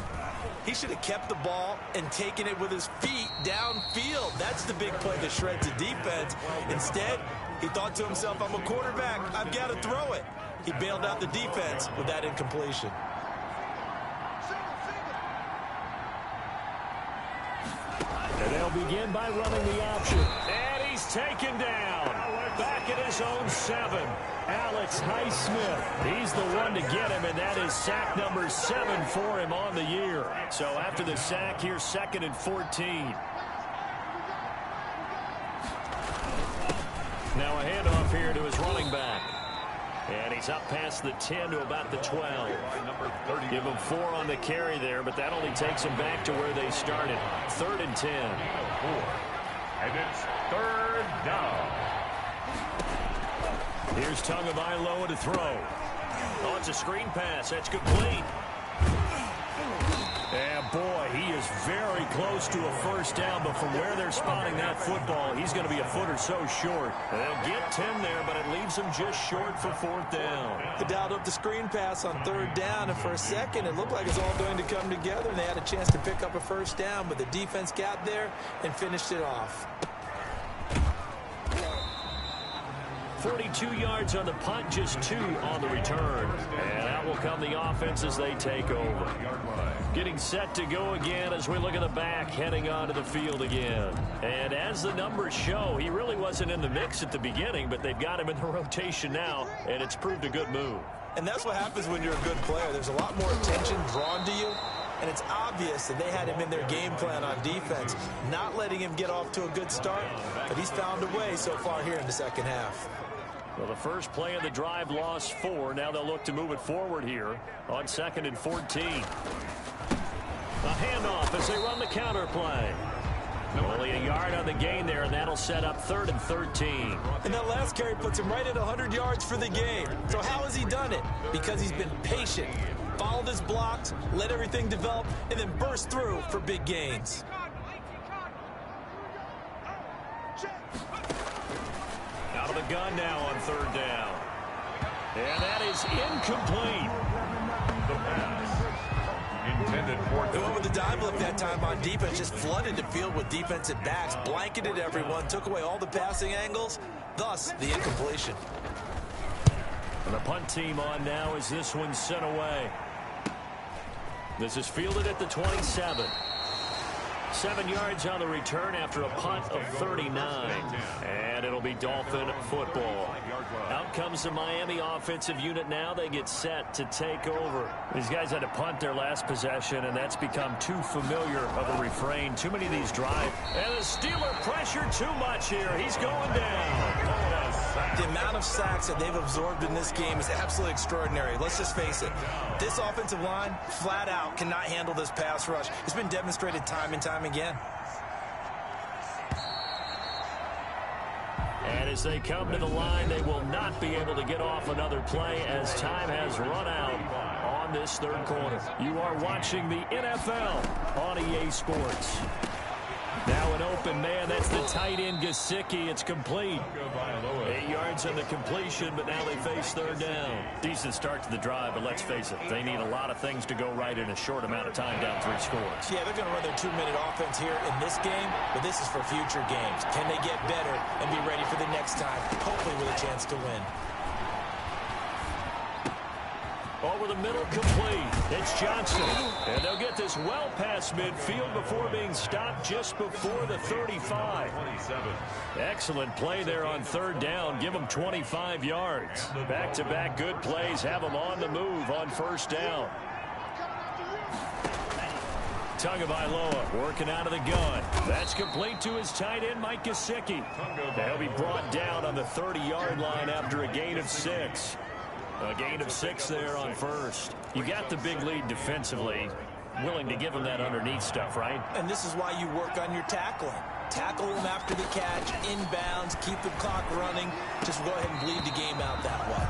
He should have kept the ball and taken it with his feet downfield. That's the big play that shreds the defense. Instead, he thought to himself, I'm a quarterback. I've got to throw it. He bailed out the defense with that incompletion. And they'll begin by running the option. And he's taken down. Back at his own 7. Alex Highsmith. He's the one to get him, and that is sack number 7 for him on the year. So after the sack, here's 2nd and 14. Now a handoff here to his running back. And he's up past the 10 to about the 12. Give him 4 on the carry there, but that only takes him back to where they started. 3rd and 10. And it's 3rd down. Here's Tagovailoa to throw. Oh, it's a screen pass. That's complete. And boy, he is very close to a first down, but from where they're spotting that football, he's going to be a foot or so short. They'll get 10 there, but it leaves him just short for 4th down. They dialed up the screen pass on 3rd down, and for a second, it looked like it's all going to come together, and they had a chance to pick up a first down, but the defense got there and finished it off. 42 yards on the punt, just 2 on the return. And out will come the offense as they take over. Getting set to go again as we look at the back, heading onto the field again. And as the numbers show, he really wasn't in the mix at the beginning, but they've got him in the rotation now, and it's proved a good move. And that's what happens when you're a good player. There's a lot more attention drawn to you, and it's obvious that they had him in their game plan on defense, not letting him get off to a good start, but he's found a way so far here in the second half. Well, the first play of the drive lost 4. Now they'll look to move it forward here on 2nd and 14. A handoff as they run the counter play. Only a yard on the gain there, and that'll set up 3rd and 13. And that last carry puts him right at 100 yards for the game. So how has he done it? Because he's been patient, followed his blocks, let everything develop, and then burst through for big gains. Out of the gun now on 3rd down. And that is incomplete. The pass intended for They went with the dive look that time on defense, just flooded the field with defensive backs, blanketed everyone, took away all the passing angles, thus the incompletion. And the punt team on now as this one's sent away. This is fielded at the 27. 7 yards on the return after a punt of 39. And it'll be Dolphin football. Out comes the Miami offensive unit now. They get set to take over. These guys had to punt their last possession, and that's become too familiar of a refrain. Too many of these drive. And the Steeler pressure too much here. He's going down. The amount of sacks that they've absorbed in this game is absolutely extraordinary. Let's just face it. This offensive line, flat out, cannot handle this pass rush. It's been demonstrated time and time again. And as they come to the line, they will not be able to get off another play as time has run out on this 3rd quarter. You are watching the NFL on EA Sports. Now an open man. That's the tight end, Gesicki. It's complete. 8 yards on the completion, but now they face 3rd down. Decent start to the drive, but let's face it, they need a lot of things to go right in a short amount of time, down 3 scores. Yeah, they're going to run their 2-minute offense here in this game, but this is for future games. Can they get better and be ready for the next time, hopefully with a chance to win? Over the middle, complete. It's Johnson. And they'll get this well past midfield before being stopped just before the 35. Excellent play there on 3rd down. Give them 25 yards. Back-to-back good plays have them on the move on 1st down. Tagovailoa working out of the gun. That's complete to his tight end, Mike Gesicki. They'll be brought down on the 30-yard line after a gain of 6. A gain of 6 there on 1st. You got the big lead defensively. Willing to give him that underneath stuff, right? And this is why you work on your tackling. Tackle him after the catch, inbounds, keep the clock running. Just go ahead and bleed the game out that way.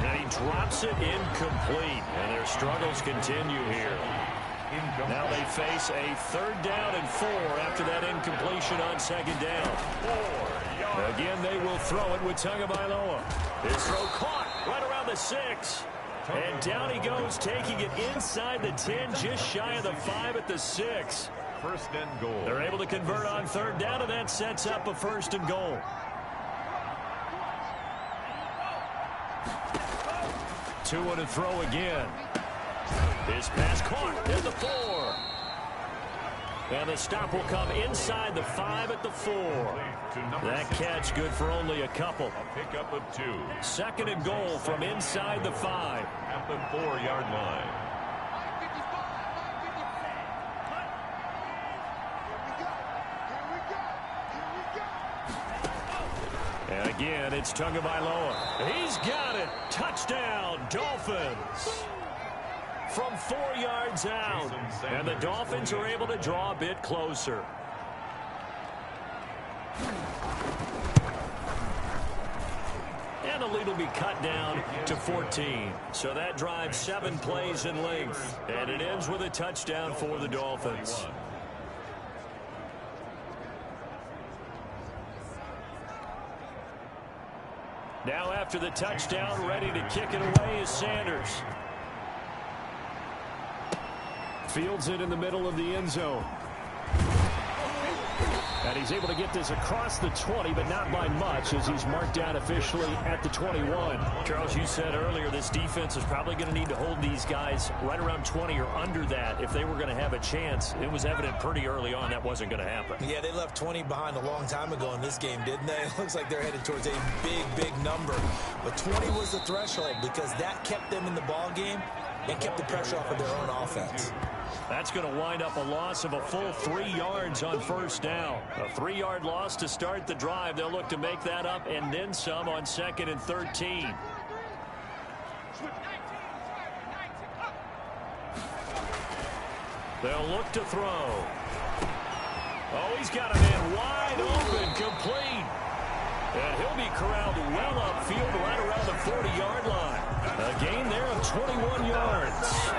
And he drops it incomplete. And their struggles continue here. Now they face a 3rd down and 4 after that incompletion on 2nd down. Again, they will throw it with Tagovailoa. His throw caught right around the 6. And down he goes, taking it inside the 10, just shy of the 5 at the 6. First and goal. They're able to convert on third down, and that sets up a first and goal. Two to throw again. His pass caught at the 4. And the stop will come inside the 5 at the 4. That catch good for only a couple. A pickup of 2. Second and goal from inside the 5. At the 4-yard line. And again, it's Tagovailoa. He's got it. Touchdown, Dolphins. From 4 yards out. And the Dolphins are able to draw a bit closer. And the lead will be cut down to 14. So that drives 7 plays in length. And it ends with a touchdown for the Dolphins. Now after the touchdown, ready to kick it away is Sanders. Fields it in the middle of the end zone. And he's able to get this across the 20, but not by much, as he's marked down officially at the 21. Charles, you said earlier this defense is probably going to need to hold these guys right around 20 or under that if they were going to have a chance. It was evident pretty early on that wasn't going to happen. Yeah, they left 20 behind a long time ago in this game, didn't they? It looks like they're headed towards a big number. But 20 was the threshold because that kept them in the ball game and kept the pressure off of their own offense. That's going to wind up a loss of a full 3 yards on first down. A 3-yard loss to start the drive. They'll look to make that up and then some on 2nd and 13. They'll look to throw. Oh, he's got a man wide open, complete. And he'll be corralled well upfield right around the 40-yard line. A gain there of 21 yards.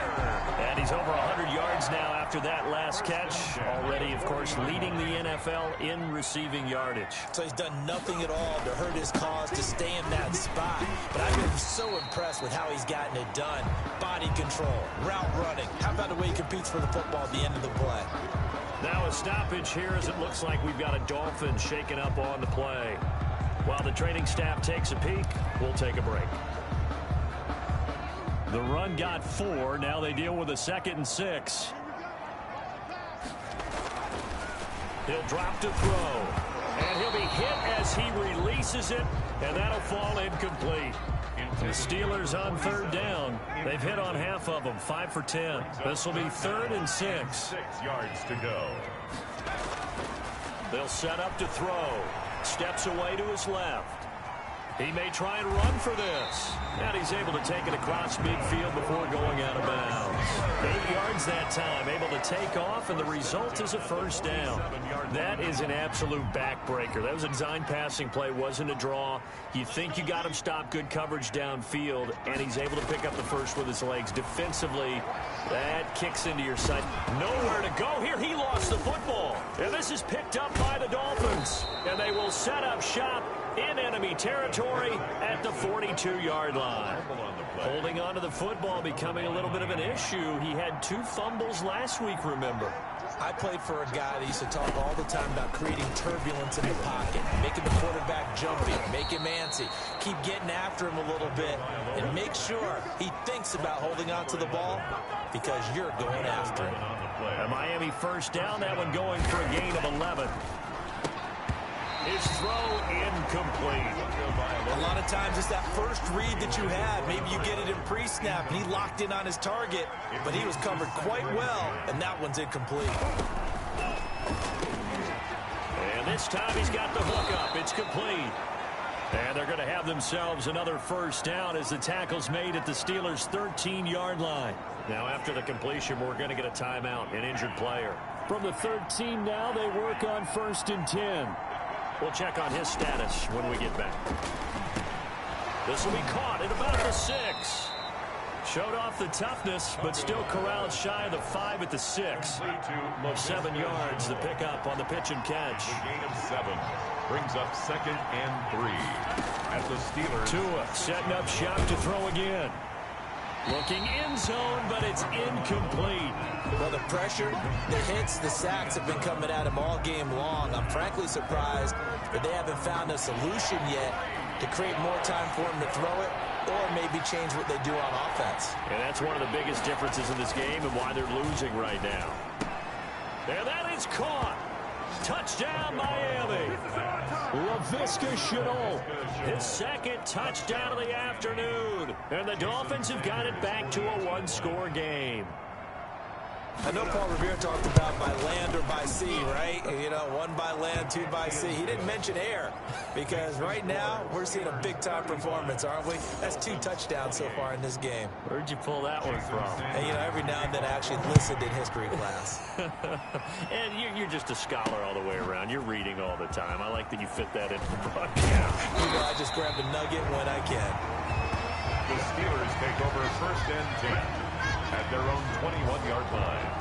And he's over 100 yards now after that last catch. Already, of course, leading the NFL in receiving yardage. So he's done nothing at all to hurt his cause to stay in that spot. But I've been so impressed with how he's gotten it done. Body control, route running. How about the way he competes for the football at the end of the play? Now a stoppage here as it looks like we've got a Dolphin shaken up on the play. While the training staff takes a peek, we'll take a break. The run got 4. Now they deal with a 2nd and 6. He'll drop to throw. And he'll be hit as he releases it. And that'll fall incomplete. The Steelers on third down. They've hit on half of them, 5 for 10. This will be 3rd and 6. 6 yards to go. They'll set up to throw. Steps away to his left. He may try and run for this. And he's able to take it across midfield before going out of bounds. 8 yards that time, able to take off, and the result is a first down. That is an absolute backbreaker. That was a design passing play, wasn't a draw. You think you got him stopped, good coverage downfield, and he's able to pick up the first with his legs. Defensively, that kicks into your sight. Nowhere to go here. He lost the football. And this is picked up by the Dolphins. And they will set up shop in enemy territory at the 42-yard line. Holding on to the football becoming a little bit of an issue. He had 2 fumbles last week, remember. I played for a guy that used to talk all the time about creating turbulence in the pocket, making the quarterback jumpy, make him antsy, keep getting after him a little bit, and make sure he thinks about holding on to the ball because you're going after him. A Miami first down, that one going for a gain of 11. His throw incomplete. A lot of times it's that first read that you have. Maybe you get it in pre-snap, and he locked in on his target, but he was covered quite well, and that one's incomplete. And this time he's got the hook up. It's complete. And they're going to have themselves another first down as the tackle's made at the Steelers' 13-yard line. Now after the completion, we're going to get a timeout, an injured player. From the 13 now, they work on 1st and 10. We'll check on his status when we get back. This will be caught at about the 6. Showed off the toughness, but still corralled shy of the 5 at the 6. 7 yards, the pickup on the pitch and catch. The gain of 7 brings up 2nd and 3. At the Steelers. Tua setting up shop to throw again. Looking in zone, but it's incomplete. Well, the pressure, the hits, the sacks have been coming at him all game long. I'm frankly surprised that they haven't found a solution yet to create more time for him to throw it or maybe change what they do on offense. And that's one of the biggest differences in this game and why they're losing right now. And that is caught. Touchdown, Miami. Laviska Shenault, his second touchdown of the afternoon. And the Dolphins have got it back to a one-score game. I know Paul Revere talked about by land or by sea, right? You know, one by land, two by sea. He didn't mention air because right now we're seeing a big-time performance, aren't we? That's 2 touchdowns so far in this game. Where'd you pull that one from? And, you know, every now and then I actually listened in history class. And you're just a scholar all the way around. You're reading all the time. I like that you fit that into the broadcast. You know, I just grab a nugget when I can. The Steelers take over first and 10 at their own 21-yard line.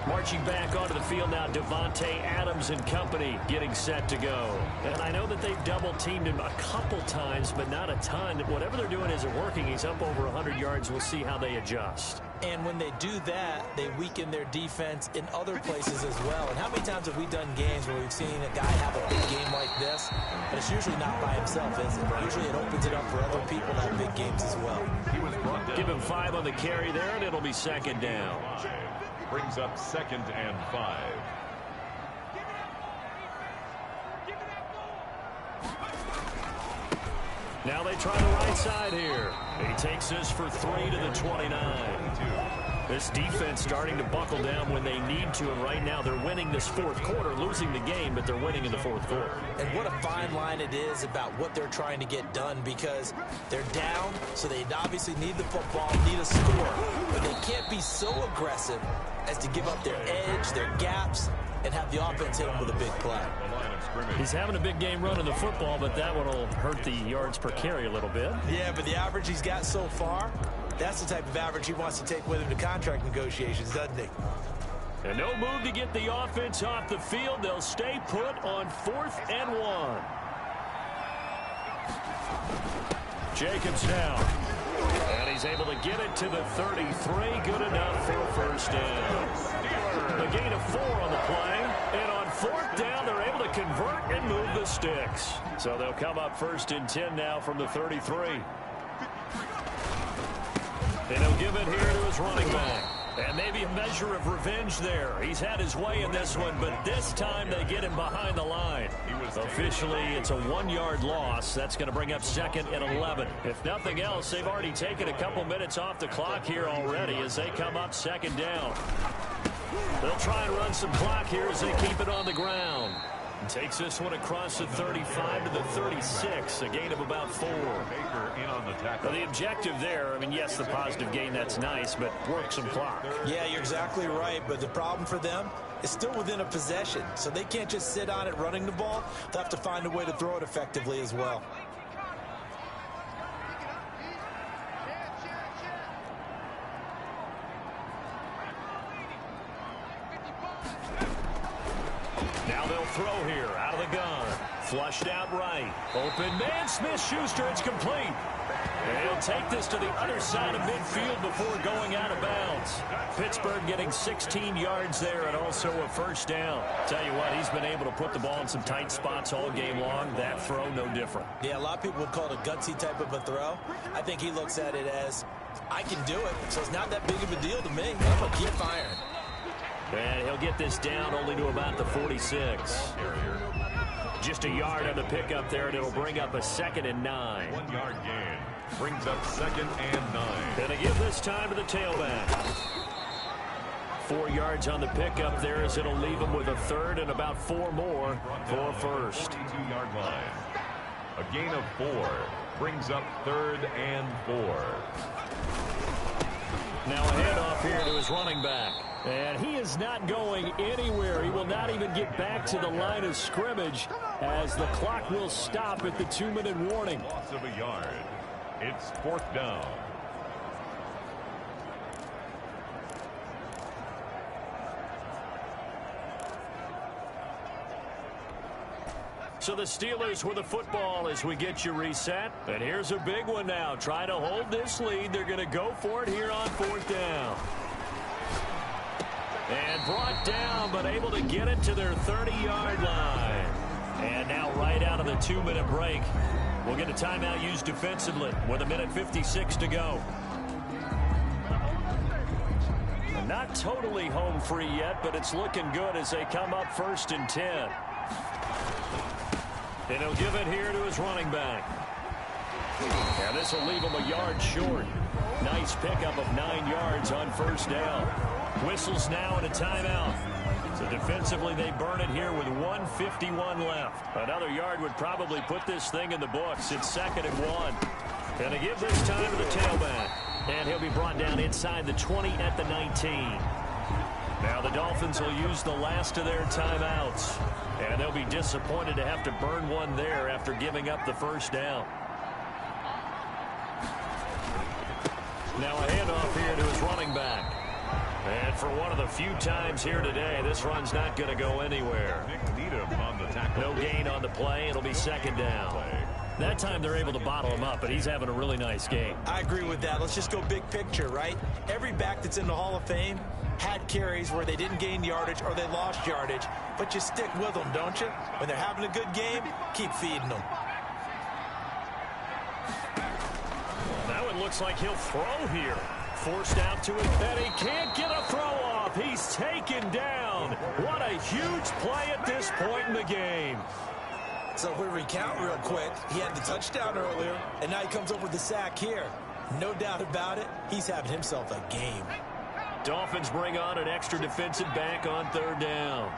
Marching back onto the field now, Devontae Adams and company getting set to go. And I know that they've double-teamed him a couple times, but not a ton. Whatever they're doing isn't working. He's up over 100 yards. We'll see how they adjust. And when they do that, they weaken their defense in other places as well. And how many times have we done games where we've seen a guy have a big game like this? But it's usually not by himself, is it? Usually it opens it up for other people to have big games as well. Give him 5 on the carry there, and it'll be second down. Brings up 2nd and 5. Now they try the right side here. He takes this for 3 to the 29. This defense starting to buckle down when they need to, and right now they're winning this fourth quarter, losing the game, but they're winning in the fourth quarter. And what a fine line it is about what they're trying to get done, because they're down, so they obviously need the football, need a score, but they can't be so aggressive as to give up their edge, their gaps, and have the offense hit them with a big play. He's having a big game running the football, but that one will hurt the yards per carry a little bit. Yeah, but the average he's got so far, that's the type of average he wants to take with him to contract negotiations, doesn't he? And no move to get the offense off the field. They'll stay put on 4th and 1. Jacobs now. And he's able to get it to the 33. Good enough for a first down. A gain of 4 on the play. And on 4th down, they're able to convert and move the sticks. So they'll come up 1st and 10 now from the 33. And he'll give it here to his running back. And maybe a measure of revenge there. He's had his way in this one, but this time they get him behind the line. Officially, it's a 1-yard loss. That's going to bring up 2nd and 11. If nothing else, they've already taken a couple minutes off the clock here already as they come up 2nd down. They'll try and run some clock here as they keep it on the ground. Takes this one across the 35 to the 36, a gain of about 4. Baker in on the tackle. The objective there, I mean, yes, the positive gain, that's nice, but work some clock. Yeah, you're exactly right, but the problem for them is still within a possession, so they can't just sit on it running the ball. They'll have to find a way to throw it effectively as well. Now they'll throw here out of the gun. Flushed out right. Open man, Smith-Schuster. It's complete. And he'll take this to the other side of midfield before going out of bounds. Pittsburgh getting 16 yards there and also a first down. Tell you what, he's been able to put the ball in some tight spots all game long. That throw, no different. Yeah, a lot of people would call it a gutsy type of a throw. I think he looks at it as, I can do it, so it's not that big of a deal to me. I'm going to keep firing. And he'll get this down only to about the 46. Just a yard on the pickup there, and it'll bring up a 2nd and 9. 1-yard gain. Brings up 2nd and 9. And they give this time to the tailback. 4 yards on the pickup there as it'll leave him with a 3rd and about 4 more for first. 42-yard line. A gain of 4. Brings up 3rd and 4. Now a handoff here to his running back. And he is not going anywhere. He will not even get back to the line of scrimmage as the clock will stop at the 2-minute warning. Loss of a yard. It's 4th down. So the Steelers with the football as we get you reset. And here's a big one now. Trying to hold this lead. They're going to go for it here on 4th down. And brought down, but able to get it to their 30-yard line. And now right out of the 2-minute break, we'll get a timeout used defensively with 1:56 to go. Not totally home free yet, but it's looking good as they come up 1st and 10. And he'll give it here to his running back. And this will leave him a yard short. Nice pickup of 9 yards on 1st down. Whistles now and a timeout. So defensively they burn it here with 1:51 left. Another yard would probably put this thing in the books. It's 2nd and 1. And they give this time to the tailback. And he'll be brought down inside the 20 at the 19. Now the Dolphins will use the last of their timeouts. And they'll be disappointed to have to burn one there after giving up the 1st down. Now a handoff here to his running back. And for one of the few times here today, this run's not going to go anywhere. No gain on the play. It'll be 2nd down. That time they're able to bottle him up, but he's having a really nice game. I agree with that. Let's just go big picture, right? Every back that's in the Hall of Fame had carries where they didn't gain yardage or they lost yardage, but you stick with them, don't you? When they're having a good game, keep feeding them. That one looks like he'll throw here. Forced out to it, and he can't get a throw off. He's taken down. What a huge play at this point in the game. So if we recount real quick, he had the touchdown earlier, and now he comes up with the sack here. No doubt about it, he's having himself a game. Dolphins bring on an extra defensive back on 3rd down.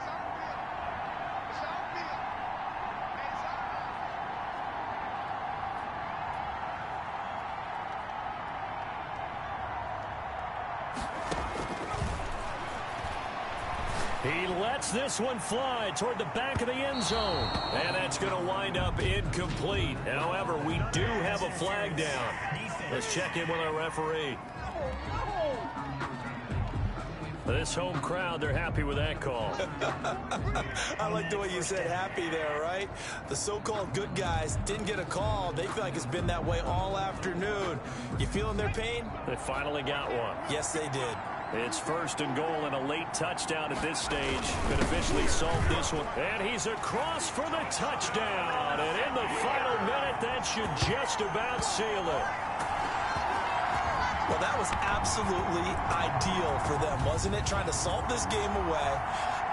He lets this one fly toward the back of the end zone. And that's going to wind up incomplete. However, we do have a flag down. Let's check in with our referee. This home crowd, they're happy with that call. I like the way you said happy there, right? The so-called good guys didn't get a call. They feel like it's been that way all afternoon. You feeling their pain? They finally got one. Yes, they did. It's 1st and goal and a late touchdown at this stage. Could officially solve this one. And he's across for the touchdown. And in the final minute, that should just about seal it. Well, that was absolutely ideal for them, wasn't it? Trying to salt this game away.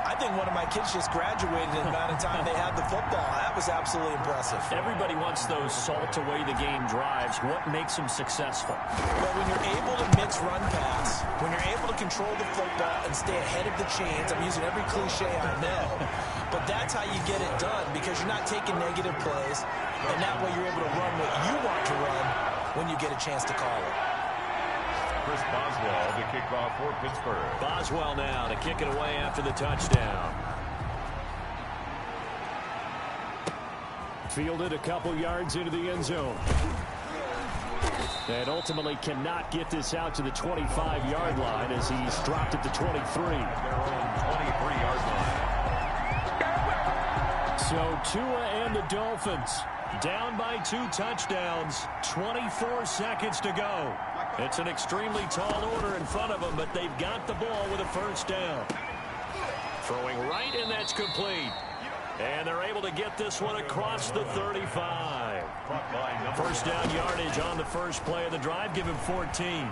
I think one of my kids just graduated in the amount of time they had the football. That was absolutely impressive. Everybody wants those salt-away-the-game drives. What makes them successful? But when you're able to mix run-pass, when you're able to control the football and stay ahead of the chains, I'm using every cliche I know, but that's how you get it done because you're not taking negative plays, and that way you're able to run what you want to run when you get a chance to call it. Chris Boswell to kick off for Pittsburgh. Boswell now to kick it away after the touchdown. Fielded a couple yards into the end zone. And ultimately cannot get this out to the 25-yard line as he's dropped at the 23. Their own 23-yard line. So Tua and the Dolphins down by 2 touchdowns, 24 seconds to go. It's an extremely tall order in front of them, but they've got the ball with a 1st down. Throwing right, and that's complete. And they're able to get this one across the 35. 1st down yardage on the first play of the drive. Give him 14.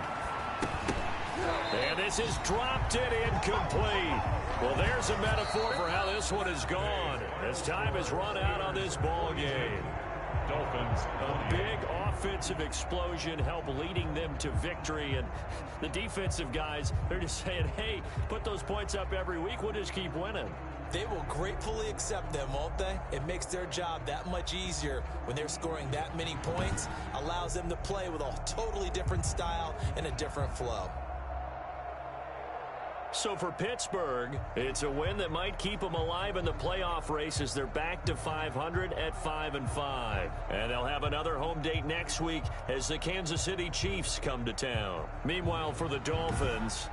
And this is dropped it incomplete. Well, there's a metaphor for how this one is gone as time has run out on this ball game. Dolphins. A big offensive explosion help leading them to victory. And the defensive guys, they're just saying, hey, put those points up every week. We'll just keep winning. They will gratefully accept them, won't they? It makes their job that much easier when they're scoring that many points. Allows them to play with a totally different style and a different flow. So for Pittsburgh, it's a win that might keep them alive in the playoff race as they're back to 500 at 5-5. And they'll have another home date next week as the Kansas City Chiefs come to town. Meanwhile, for the Dolphins,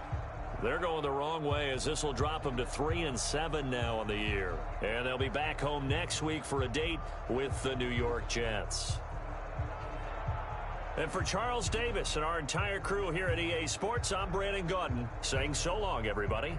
They're going the wrong way as this will drop them to 3-7 now on the year. And they'll be back home next week for a date with the New York Jets. And for Charles Davis and our entire crew here at EA Sports, I'm Brandon Gaudin saying so long, everybody.